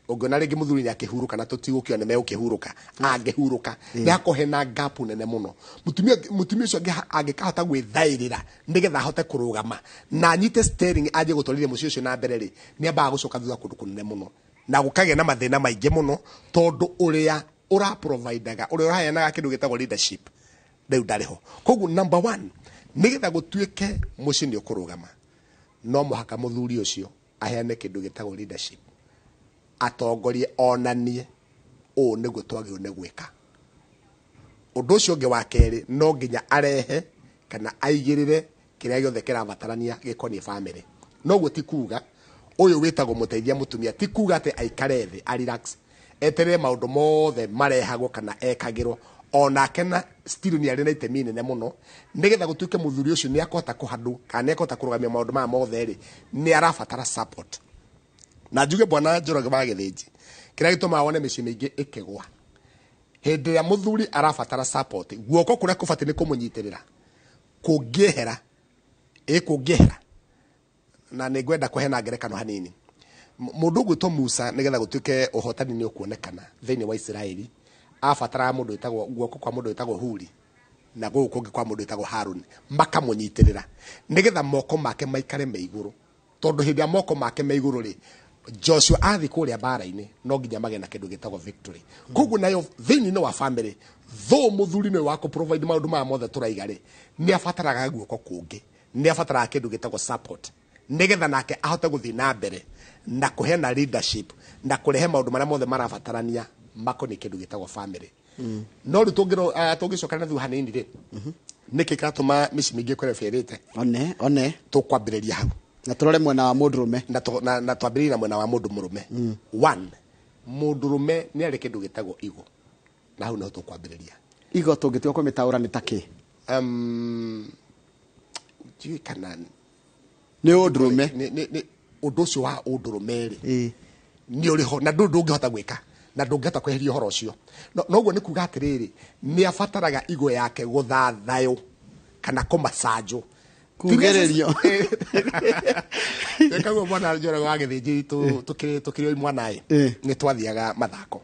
ogona ringi muthuri nyakihuruka na tutigukio ne megukihuruka angihuruka ni akohena gap nene muno mutumia ucio angikahota gwithairira nigetha ahote kurugama na anyite steering aje gutwarithia mucio ucio na mbere ri ni amba gucoka thutha kundu kunene muno na gukage na mathina maingi muno tondu uria ura providaga uria uraheanaga kindu gitagwo leadership riu ndariho koguo number 1 nigetha gutuike mucio ni ukurugama no muhaka muthuri ucio aheane kindu gitagwo leadership atongorie onanie niguo twagirwo ni gwika undu ucio ungi wa keri no nginya arehe kana aigirire kiria giothe kirabatarania gikonie family no guo ti kuga uyu witagwo muteithia mutumia ti kuga ati aikare thi a relax etere maundu mothe marehagwo kana ekagirwo onake na still ni ari na itemi nene muno nigetha gutuike muthuri ucio ni akota kuhandu kana ekota kurugamia maundu ma mothe ri ni arabatara support na njuge bwana Njoroge wa Githinji kiria gituma wone micii mingi ikigwa hindi ya muthuri arabatara support guoko kuria kubati ni kumunyitirira kungihera kungihera na nigwenda kuhena ngerekano hanini mundu gwitwo Musa nigetha gutuike uhotani ni ukuonekana thiini wa Israeli abatara mundu itagwo guoko kwa mundu itagwo Huri na guko kungi kwa mundu itagwo Harun makamunyitirira nigetha moko make maikare me iguru tondu hindi ya moko make me iguru ri Joshua athi kuria bara-ini no nginya magena kindu gitagwo victory koguo nayo thiini no wa family tho muthuri ni wa ku provide maundu ma mothe turaiga ri ni abataraga guoko kungi ni abataraga kindu gitagwo support nigetha nake ahote guthi na mbere na kuhena leadership na kurehe maundu maria mothe marabatarania makoni kindu gitagwo family no ru tungicokana thu hanini ri niki kiratuma mici mingi kwereferete one tukwambiriria hau
na turore mwena wa mundurume
na twambiriria mwena wa mundu murume 1 mundurume ni ari kindu gitagwo igo na hau no tukwambiriria
igo tungitio kumitaura ni taki
jui kana
ni undurume
ni undu ucio wa undurume ri ni uri ho na ndungihota gwika na ndungihota kweheria horo ucio no guo ni kuga atiriri ni abataraga igo yake guthathayo kana kumasanjo
kugererio
Ekago bwana Njoroge wa Githinji tukiri mwanae ni twathiaga mathako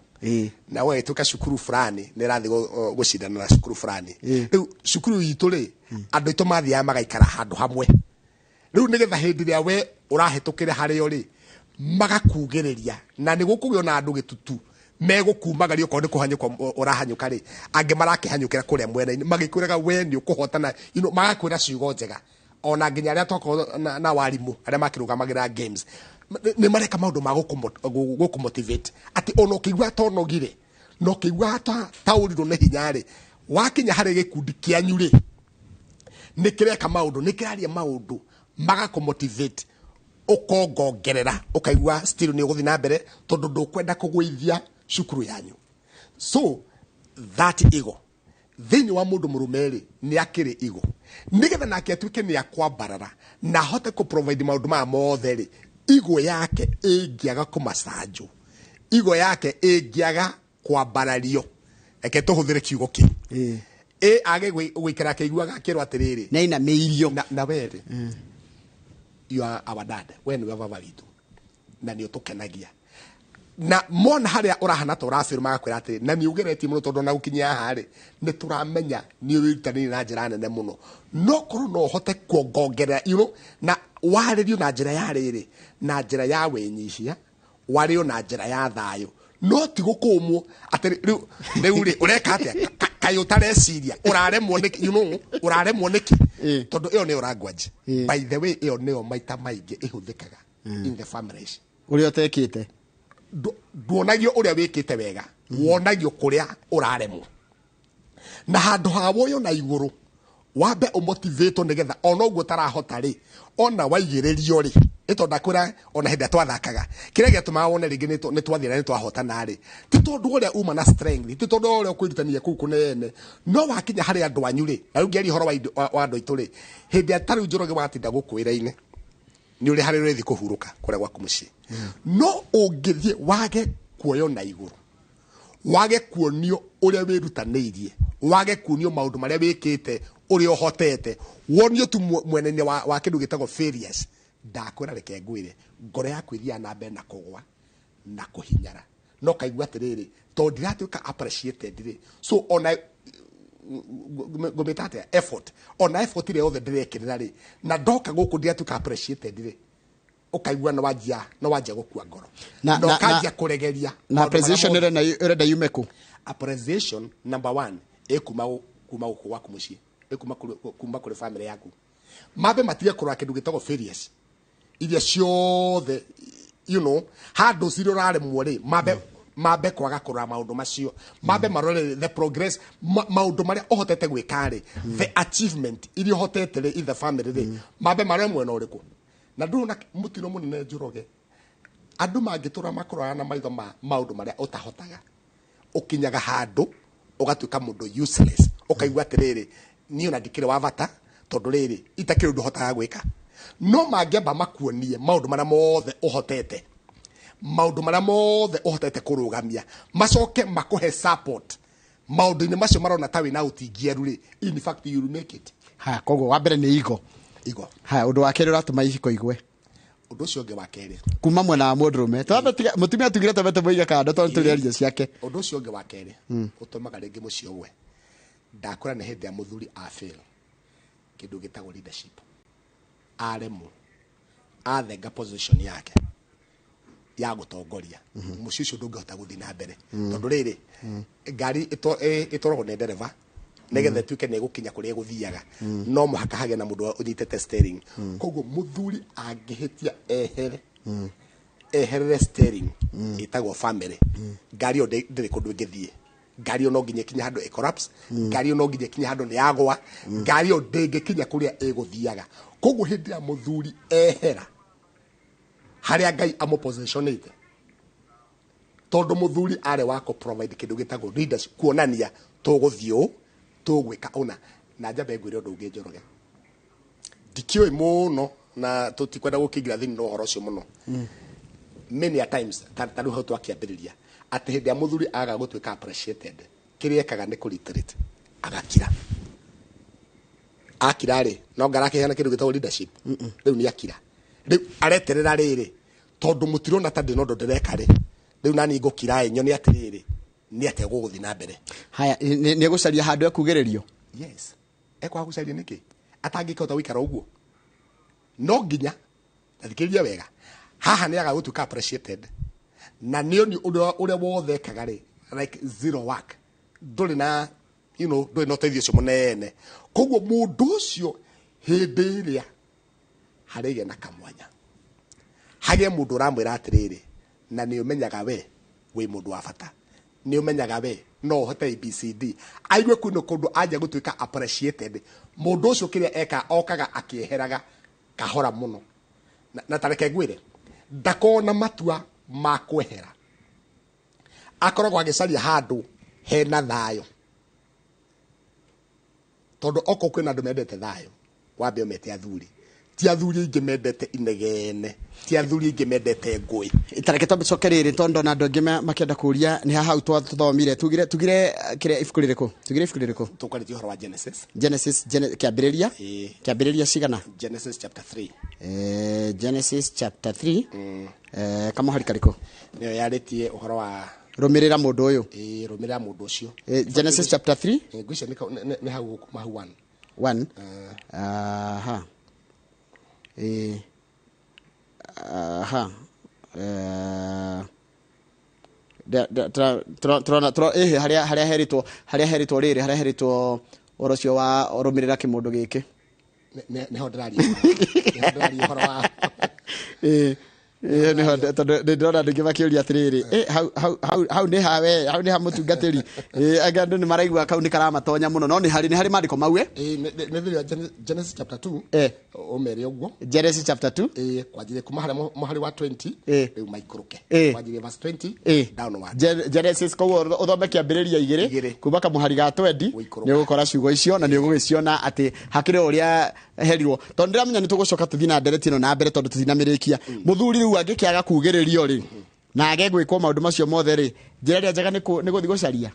na we tuka cukuru fulani ni rathi gucindana na cukuru fulani riu cukuru yitu ri andu itu mathia magaikara handu hamwe riu nigetha hindi ria we urahitukire hario ri magakugereria na ni gukugio na andu gitutu megukumagario ko ni kuhanyuka urahanyuka ri ange marakihanyukira kuria mwena magikwiraga we ni ukuhotana magakwira ciugo njega ona nginya aria twako na warimu aria makirugamagira games ni mareka maundu ma gukumotivate ati ona ukigwa tonogire no kigwa tauriro ne hinyari wakinya hari gikundi kianyu ri nikireka maundu nikiraria maundu magakumotivate ukongongerera ukaigwa still ni uguthi na mbere tondu ndukwenda kugwithia cukuru yanyu so that ego thiini wa mundu murumeri ni akiri igo nigetha nake atuike ni akwambarara na hote ku provide maundu ma mothe ri igo yake ingiaga kumasanjo igo yake ingiaga kwambarario eke tuhuthire kiugo ki age gwikara keiguaga kirwa atiriri
na ina meirio
na were you are our dad when we have vitu na ni utukenagia na mona haria urahana to urafir magakwira atiri na ni ugereti muno tondu na ukinya hari ni turamenya ni wiritani na njira nene muno no koro no hote kuongongera na waririo na njira ya riri na njira ya wenyihia wario na njira ya thayo no ti gukumwo atiri riu ri ureka atia kayo tareciria uraremwo niki uraremwo niki tondu iyo ni language by the way iyo ni maita maingi ihuthikaga in the families.
Uri otekite.
Duonagio uria wikite wega. Wonagio kuria uraremwo. Na handu ha woyo na iguru. Wabe umotivate nigetha ona uguo tarahota ri ona waigiririo ri ito ndakura ona hindi twathakaga kire gituma wone ringi ni twathira ni twahotana ri ti tondu uria uma na strength ti tondu uria kwirutania kuku nene no wakinya hari andu anyu ri na ngeri horo wa andu itu ri hindi ataru Njoroge watinda gukwira-ini ni uri hari rethi kuhuruka kuria gwaku mucii no ungithie wage kuoyo na iguru wage kuonio uria wirutaniirie wage kuonio maundu maria wikite uria hotete wonio tu mwenene wa kindu gitagwo failures ndakwira reke ngwire ngoro yaku iria na mbe na kugwa na kuhinyara no kaigua atiriri to ndiratuika appreciated ri so ona gometate effort ona effort ile othe ndirekirira ri na ndoka guku ndiratuika appreciated ri ukaigua no wajia gukua ngoro no kajia kuregeria
na appreciation ire na yumeku
appreciation number 1 kuma gwaku mucii kuma kuri family yaku mabe matige kurwa kindu gitagwo failures iria ciothe handu cirio rare mwori mabe kwaga kurwa maundu macio mabe marore the progress maundu maria ohotete gwikari the achievement iria ohotete in the family ri mabe marore mwena uriku na nduna mutino munene Njoroge andu mangitura makurwa na maitho maundu maria utahotaga ukinyaga handu ugatuika mundu useless ukaigua atiriri ni ona ndikire wa bata tondu riri itakire undu hotaga gwika no mangiamba makuonie maundu maria mothe uhotete maundu maria mothe uhotete kurugamia macoke makuhe support maundu-ini macio marona ta wina utingieru ri in fact you will make it
koguo wa mbere ni igo undu wa keri uratuma ihiko igwe
undu ucio ungi wa keri
kuma mwena wa mundurume mutumia tugire twabete muiga kando tondu turi ario ciake
undu ucio ungi wa keri utumaga ringi mucio we ndakura ni hindi ya muthuri afail kindu gitagwo leadership aremu athenga position yake ya gutongoria mucio ucio ndungihota guthi na mbere tondu riri ngari itoragwo ni ndereva negetha tuike ni gukinya kuria guthiaga no muhaka hage na mundu unyitete steering koguo muthuri angihitia eherere steering itagwo family ngari ndiri kundu ngithie ngari no nginya kinya handu collapse ngari no nginya kinya handu ni yagwa ngari ndingikinya kuria iguthiaga koguo hindi ya muthuri ehera haria Ngai amupositionite tondu muthuri are wako provide kindu gitagwo leaders kuonania tuguthio tugwika ona na njambe ngwire undu ungi Njoroge ndikioi muno na tutikwenda gukingira thini no horo cio muno many a times tanu hau twakiambiriria ati hindi ya muthuri aga gutuika appreciated kiria ekaga ni kuretreat agakira ri no ngarake hana kindu gitagwo leadership riu ni akira riu areterera riri tondu mutirona ta ndino ndo ndireka ri riu nani ngukira nyoni atiriri ni ate guguthi na mbere
haya ni gucaria handu ekugiririo
yes ekwa gucaria niki atangikota wikara uguo no nginya thikiriria wega haha ni aga gutuika appreciated na nioni uria wothe ekaga ri like zero work nduri na nduri no teithio cio munene koguo mundu ucio hindi iria harige na kamwanya hage mundu uramwira atiriri na ni umenyaga we wi mundu wa bata ni umenyaga we no hote ABCD aigwe kuno kundu anja gutuika appreciated mundu ucio kiria eka okaga akieheraga kahora muno na tareke ngwire ndakona matua makwehera akoragwo agicaria handu hena thayo tondu oko kwina andu mendete thayo wambe umete athuri ti athuri ingi mendete inegene ti athuri ingi mendete ngui
itareke twacokerere tondu na andu angi makienda kuria ni hau twathomire tugire kire ibuku ririko
tukaritie horo wa Genesis
kiambiriria cigana
Genesis chapter 3
Genesis chapter 3 kama hari kariko
niyo yaritie uhoro wa
rumirira mundu uyu
rumirira mundu ucio
Genesis chapter 3
ngwisha ni hau mahu
1 haria heritwo riri haria heritwo orocio wa rumirira kimundu giki
neho ndiraria horo wa
niho ndona ndingi makiuria atiriri hau ni hawe hau ni ha mutungatiri anga ndu ni maraigua kau ni karamatonya muno no ni hari mandiko mau
nithira Genesis chapter 2 omere ogwo
Genesis chapter 2
kwajire kuma hari wa 20 riu maikuruke kwajire verse 20 downward
Genesis ko uthome kiambiriria igiri kuma kamuhari ga 20 ni gukora ciugo icio na ni ugugiciona ati hakire uria herirwo tondu ndiramenya ni tugucoka tuthina nderetino na mbere tondu tuthinamirikia muthuri riu angikiaga kugiririo ri na agegwikwo maundu macio mothe ri njira ria njega ni guthi gucaria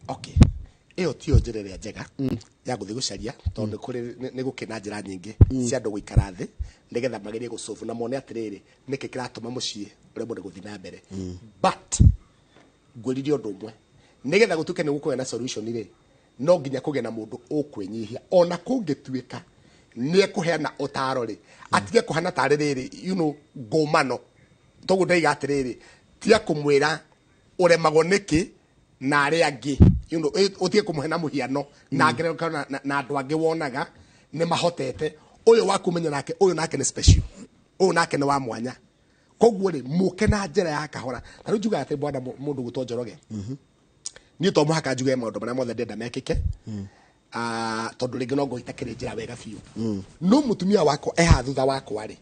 okay iyo tio njira ria njega ya guthi gucaria tondu kuri ni gukena njira nyingi cia andu guikara thi nigetha magerie gucofu na mone atiriri niki kiratuma mucii uri mundu guthi na mbere but ngwiririo undu umwe nigetha gutuke ni gukuona solution ri no nginya kugena mundu ukwenyihia ona kungituika ni ekuheana utaro ri atige kuhana taririri ngomano togu ndaiga atiriri tia kumwira uremagwo niki na ari angi utige kumuhena muhiano na ngerekana na andu angi wonaga ni mahotete uyu wakumenya nake uyu nake ni special uyu nake ni wa mwanya koguo ri muke na njira ya kahora taru juga ati bwana mundu gutonjoroge ni to muhaka njuge maundu maria mothe ndenda mekike tondu ringi no ngoitakire njira wega biu no mutumia wako eha thutha wako ari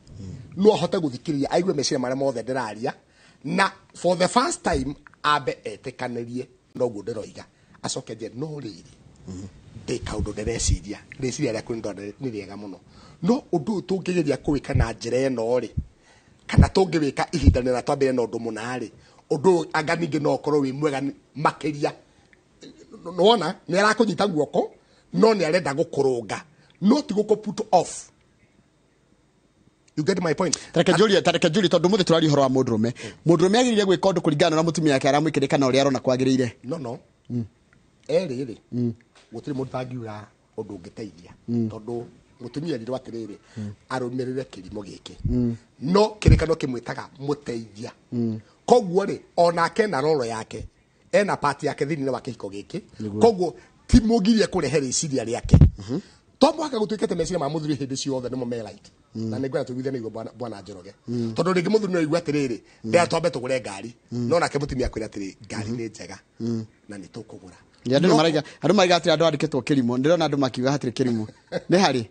no ahote guthikiriria aigue meciria maria mothe ndiraria na for the first time abe etekanirie no guo ndiroiga acoke nje no riri ndi kaundu ndireciria reciria ria kuri ndonde ni riega muno no undu tungigeria kuwika na njira eno ri kana tungiwika ihinda na twambire na undu munari undu anga ningi no korwo wi mwega makiria nona ni arakunyita guoko no ni arenda gukurunga no ti guko put off. You get my point?
Tareke Julia tondu muthi turari horo wa mundrume agirire gwika undu kuringana na mutumia yake aramwikire kana uri arona kwagirire
no eri gutiri mundu tangiura undu ngiteithia tondu mutumia rirwa atiriri arumirire kirimo giki no kirikano kimwitaga muteithia koguo ri onake na roro yake ena party yake thini wa kihiko giki koguo ti mugirie kurehere iciria riake to mwaka gutuikete meciria ma muthuri hindi ciothe nimo melight na ningwa tuwithe ni bwana Njoroge tondu ringi muthuri no igwa atiriri ndia twambe tugure ngari no nake mutumia kwira atiri ngari ni njega na ni tukugura
andu maiga atiri andu andikitwo kirimo ndirona andu makiuga hatiri kirimo ni hari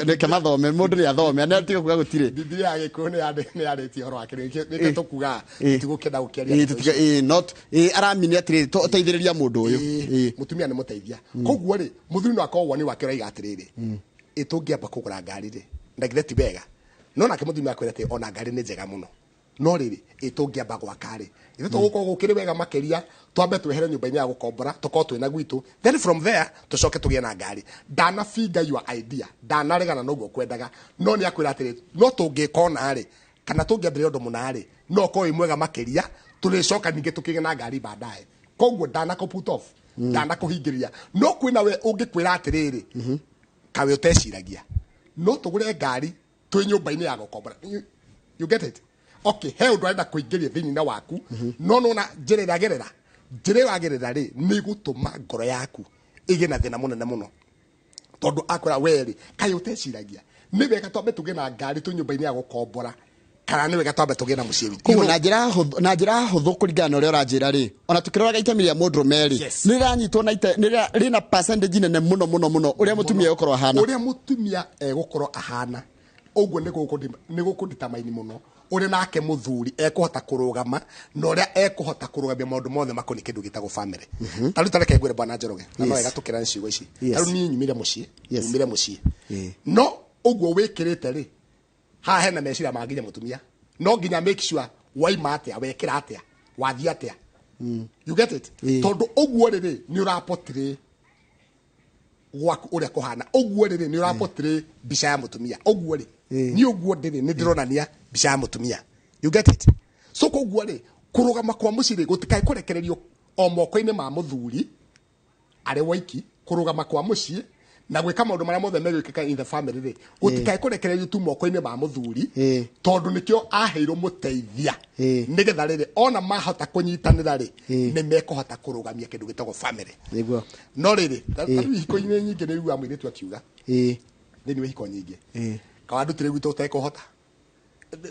ni kemathome mundu ni athome na tiga kuga gutire
biblia agikuo ni areti horo akiriki ni tukuga tigukenda gukiaria
not aramini atiri teithiriria mundu uyu
mutumia ni muteithia koguo ri muthuri no akorwo ni wake raiga atiriri itungiamba kugura ngari ri ndagire ti bega no nake muthuri akwira ati ona ngari ni njega muno no riri itungiamba gwakari ithu tugukorwo gukiri wega makiria twambe twehere nyumba-ini ya gukombora tukorwo twina gwitu then from there tucoke tugie na ngari dana finger your idea dana regana noguo kwendaga no ni akwira atiri no tungikona ri kana tungiambire undu munari no ko imwega makiria turicoka ninge tukigie na ngari baadaye koguo dana ko put off dana kuhingiria no kwina we ungikwira atiriri kawe uteciragia no tugure ngari twi nyumba-ini ya gukombora you get it. Okay, he undu arenda kuingiria thini na waku no na njira yagerera ri ni gutuma ngoro yaku ige na thina munene muno tondu akwira weri kai uteciragia ni wega twambe tuge na ngari tu nyumba-ini ya gukombora kana ni wega twambe tuge na mucii witu
na njira huthu kuringana na uria uranjira ri ona tukiroraga itemi ria mundrume ri ni ranyitwo na rina percentage nene muno uria mutumia gukorwo ahana
uria mutumia gukorwo ahana uguo ni gukunditamaini muno uri nake muthuri ekuhota kurugama no ria ekuhota kurugamia maundu mothe makoni kindu gitagwo family taru tareke ngwire bwana Njoroge na no igatukira ncigo ici taru ni nyumire mucii no uguo wikirite ri ha hena meciria manginya mutumia no nginya make sure waima atia wekira atia wathia atia you get it tondu uguo ri ni urapotire gwaku uria kuhana uguo ri ni urapotire bica ya mutumia uguo ri ni uguo ndiri ni ndironania bica ya mutumia you get it so koguo ri kurugama kwa muciri gutikai kurekererio o moko-ini ma muthuri ari waiki kurugama kwa mucii na gwika maundu maria mothe megwikika in the family ri gutikai kurekererio tu moko-ini ma muthuri tondu nikio aheirwo muteithia nigetha riri ona mahota kunyitanira ri ni mekuhota kurugamia kindu gitagwo family
niguo
no riri ihiko-ini nyingi ni rigwa mwiritu akiuga thini wa ihiko nyingi kawandu tire gwito utekuhota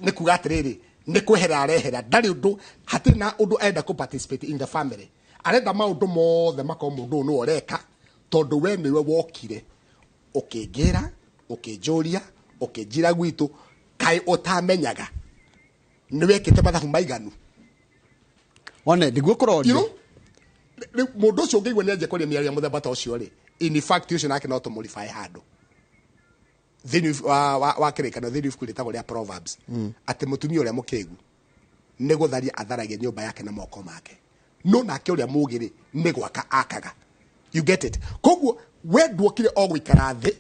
ni kuga atiriri ni kwehera arehera ndari undu hatiri na undu enda ku participate in the family arenda maundu mothe mako mundu no oreka tondu we niwe wokire ukingira ukinjuria ukinjira gwitu kai utamenyaga niwe kite mathabu maiganu
one ndiguo kurorio
mundu ucio ngigwe ni anje kuria miaria muthemba ta ucio ri in fact ucio nake no tumulify handu thini wa kirikano thini fukulita goria proverbs ati mutumia uria mukegu ni gutharia atharagia nyumba yake na moko make no nake uria mugiri ni gwaka akaga you get it koguo we nduokire o gwikara thi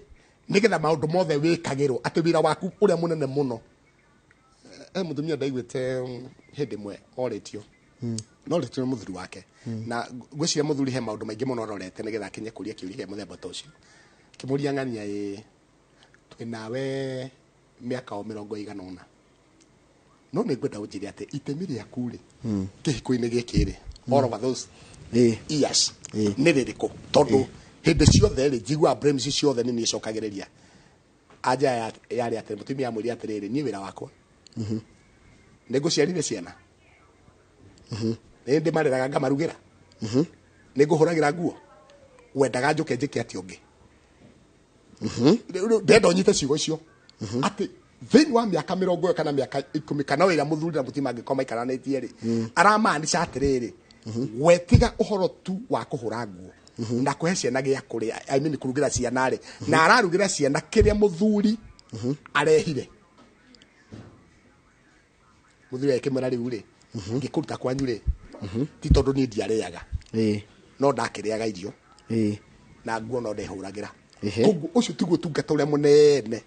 nigetha maundu mothe wikagirwo ati wira waku uria munene muno mutumia ndaigwite hindi mwe oretio no retio muthuri wake na gwiciria muthuri he maundu maingi muno rorete nigetha akinye kuria kiuria muthemba ta ucio kimuria ng'ania nawe miaka 150 no ni ngwenda unjire ati itemi riaku ri kihiko-ini giki ri all of those years ni ririko tondu hindi ciothe ri njigua brains ciothe ni nicokagiriria aja yari ati mutumia amwiri atiriri ni wira wakwa ni nguciarire ciana ni ndi mareraga ngamarugira ni nguhuragira nguo wendaga njuke njike ati ungi ndendo nyite ciugo icio ati thini wa miaka 40 kana miaka 10 kana wira muthuri na mutima ngikoma ikaranitie ri aramaanisha atiriri wetiga uhoro tu wa kuhura nguo na kuhe ciana gia kuria I mean kurugira ciana ri na ararugira ciana kiria muthuri arehire muthuri ekimera riu ri ngikuruta kwanyu ri ti tondu ni ndiareaga no ndakiriaga irio na nguo no ndehuragira koguo ucio tiguo tungata uria munene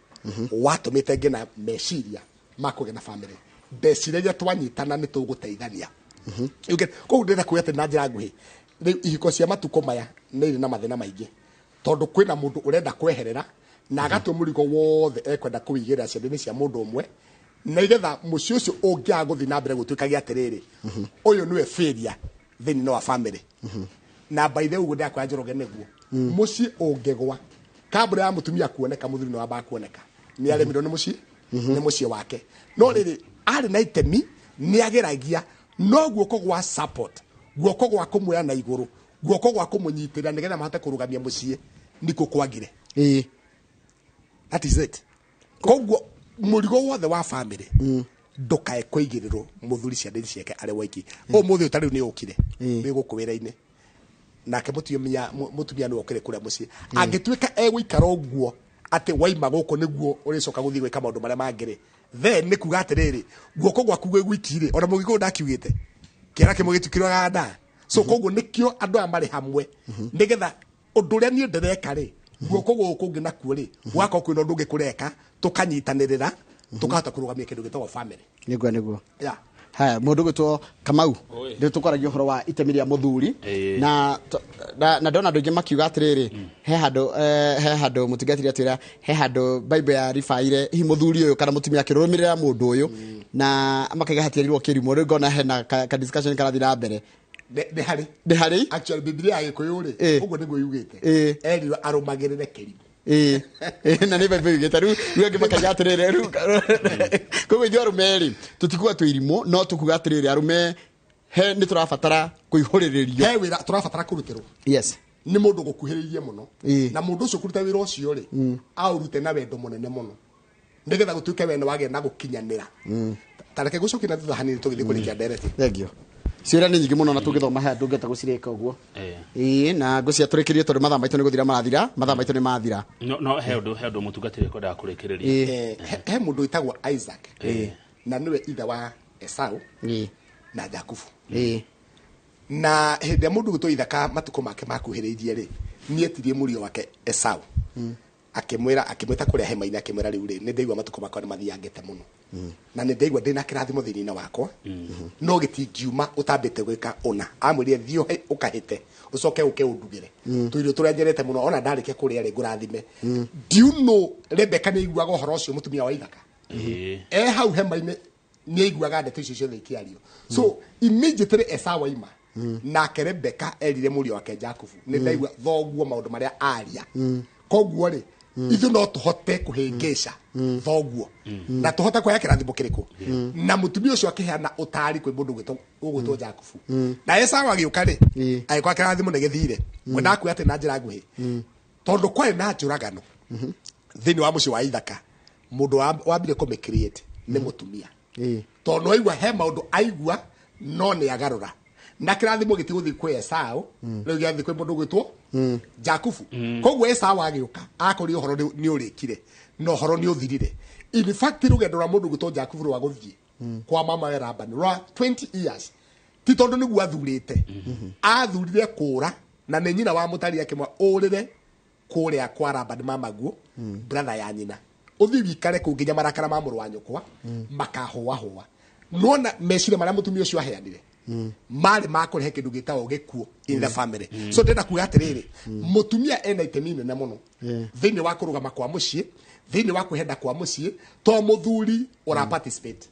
watumite ngina meciria makugena family ndeciria twanyitana ni tuguteithania koguo ndira kwete na njira nguhi ihiko cia matuko maya ni iri na mathina maingi tondu kwina mundu urenda kweherera na agatwe murigo wothe ekwenda kuwigira ciana cia mundu umwe na igetha muci ucio ungia guthi na mbere gutuikagia atiriri uyu niwe failure thini no family na by the way gudia kwa njoroge neguo muci ungegwa kabura ya mutumia kuoneka muthuri no aba kuoneka ni aremirwo ni muci ni muci wake no riri ari na itemi ni ageragia no guoko gwa support guoko gwa kumwira na iguru guoko gwa kumunyitira nigetha mahate kurugamia muci niko kwagire that is it koguo murigo wothe wa family ndukae kuigirirwo muthuri ciana ciake ari waiki o muthi utari ni ukire ni gukuwira-ini nake mutumia no okire kuria muci angituika egwikara oguo ati waima guko niguo uricoka guthi gwika maundu maria mangire then ni kuga atiriri guoko gwaku gwikire ona mugigo ndakiugite kera kimugitukirwa ganda so koguo nikio andu amari hamwe nigetha undu ria ni ndereka ri guoko guku ngina kuo ri gwako kwina undu ngikureka tukanyitanirira tukahota kurugamia kindu gitagwo family
niguo haya mundu gwitwo Kamau ndio tukoragia horo wa itemi ria muthuri na ndona andu ingi makiuga atiriri he handu mutingatiri atira he handu Bible ya rifaire hi muthuri uyu kana mutumia akirumirira mundu uyu na makaiga hatiarirwo kirimo ri ngona hena ka discussion karathira mbere de hari
actually Biblia agikuyu ri uguo niguo yugite eri arumagirire kirimo
na ni Bible yugite ru ngi makaiga atiriri ru koguo ithu arumeri tutikuwa twirimo no tukuga atiriri arume he ni turabatara kuihuriririo
he wira turabatara kurutirwo
yes
ni mundu gukuhiririe muno na mundu ucio kuruta wira ucio ri aurute na wendo munene muno nigetha gutuike wendo wage na gukinyanira tareke gucokia na thutha hanini tugithi kurikia ndereti
thank you ciira ni nyingi muno na tungithoma ha ndungeta gucireka uguo na ngucia turikirie tondu mathaa maitu ni guthira marathira mathaa maitu ni mathira
no he undu mutungatire ko ndakurikireria
he mundu itagwo Isaac na niwe ithe wa Esau na Jakubu na hindi mundu gutu ithaka matuko make makuhiriirie ri nietirie murio wake Esau akimwita kuria hema-ini akimwira riu ri ni ndeigua matuko makwa ni mathiangite muno na ni ndeigua ndina kirathimo thini-ini wakwa no gitingiuma utambite gwika una amwire thio ukahite ucoke uke undugire tuirio turenjerete muno ona ndarike kuria ri ngurathime do you know Rebecca ni iguaga uhoro ucio mutumia wa Ithaka hau hema-ini ni iguaga ndeto icio ciothe ikiario so immediately Esau waima nake Rebecca erire murio wake Jakubu ni ndaigua thoguo maundu maria aria koguo ri ithu no tuhote kuhingisha thoguo na tuhote kwa kirathimo kiriku na mutumia ucio akiheana utari kwi mundu gwitwo Jakubu na Esau agiuka ri agikwa kirathimo ni githire mwena aku ati na njira nguhi tondu kwari na njuragano thini wa mucio wa ithaka mundu wambire kume create ni mutumia tondu aigua he maundu aigua no ni agarura na kirathimo gitiguthi kwi Esau riu giathi kwi mundu gwitwo Jakubu koguo Esau agiuka akori uhoro ni urikire no horo ni uthirire in fact rugendo rwa mundu gwitwo Jakubu rwa guthie kwa mama we Labani rwa 20 years ti tondu niguo athurite athurire kura na ni nyina wa mutari yake mwa urire kuria kwa Labani mamaguo brother ya nyina uthi wikare ku nginya marakara ma muru wa nyukwa makahua nona mecire maria mutumia ucio aheanire mari makurehe kindu gitawo gikuo in the family so ndenda kuga atiriri mutumia ena itemi nene muno thini wa kurugama kwa mucii thini wa kuhenda kwa mucii to muthuri ora participate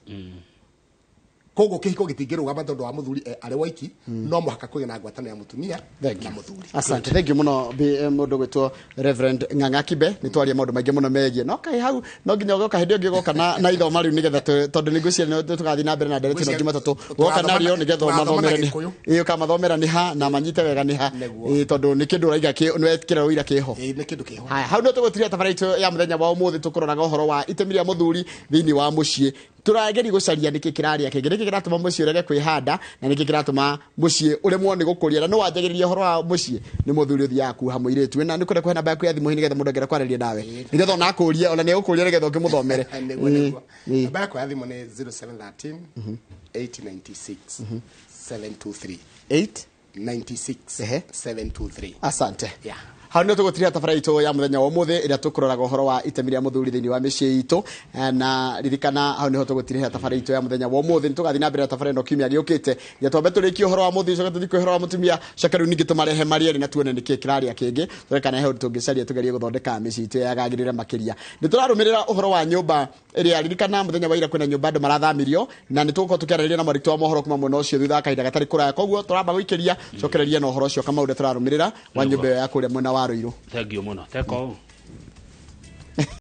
kogo kihiko gitingirugama tondu wa muthuri ari waiki no muhaka kuge na ngwatano ya mutumia na muthuri.
Asante thank you muno mundu gwitwo Reverend Ng'ang'a Kibe ni twaria maundu maingi muno megie no kai hau no nginya goka hindi ngi goka na ithoma riu nigetha tondu ni gucia no tugathi na mbere na ndereti no Jumatatu goka na rio nigetha mathomera ni iyo kama mathomera ni ha na manyite wega ni ha tondu ni kindu raiga ki ni wekira uira kiho
ni kindu kiho
hau no tugutiria tabaraitu ya muthenya wa umuthi tukuroraga uhoro wa itemi ria muthuri thini wa mucii turageri gucaria niki kiraria kigiriki kiratuma mucii urege kwihanda na niki kiratuma mucii uremwo ni gukuria na no wanjagiriria horo wa mucii ni muthuri uthi yaku hamwe iretu na ni kure namba yaku ya thimu nigetha mundu ngera kwariria nawe nigetha ona akuria ona ni gukuria nigetha ukimuthomere
namba yaku ya thimu ni 0713 896 723 896 723.
Asante. Yeah. Hau nä tå gå tiria tabara itå ya må thenya wa må thä ä rä a tå kå roraga å horo wa itemi rä a må thuri thä inä wa mä ciä itå na ririkana hau nä ho tå gå tirä tabara itå ya må thenya wa må thä nä tå gathi na mbere na tabara ä no kiumia gä å kä te ya twambe tå rä kie å horo wa må thä coka tå thi kwä horo wa må tumia coka rä u ningä tå marehe marieri na tuone nä kä kä raria kä ngä tå rekana he å tå ngä caria tå gerie gå thondeka mä ciä itå yagagä rä re makä ria nä tå rarå mä rä ra å horo wa nyå mba ä rä a ririkana må thenya wa ira kwä na nyå mba andå marathamirio na nä tå gå korwo tå kä arä ria na marito wa mohoro kuma mwena å cio thutha wa kahinda gatarä kå raya koguo tå ramba gå ikä ria cokereria na å horo å cio kamaå ndä tå rarå mä rä ra wa nyå mba ä yo ya kå rä a mwena wa Rūiru.
Thank you muno. Teko.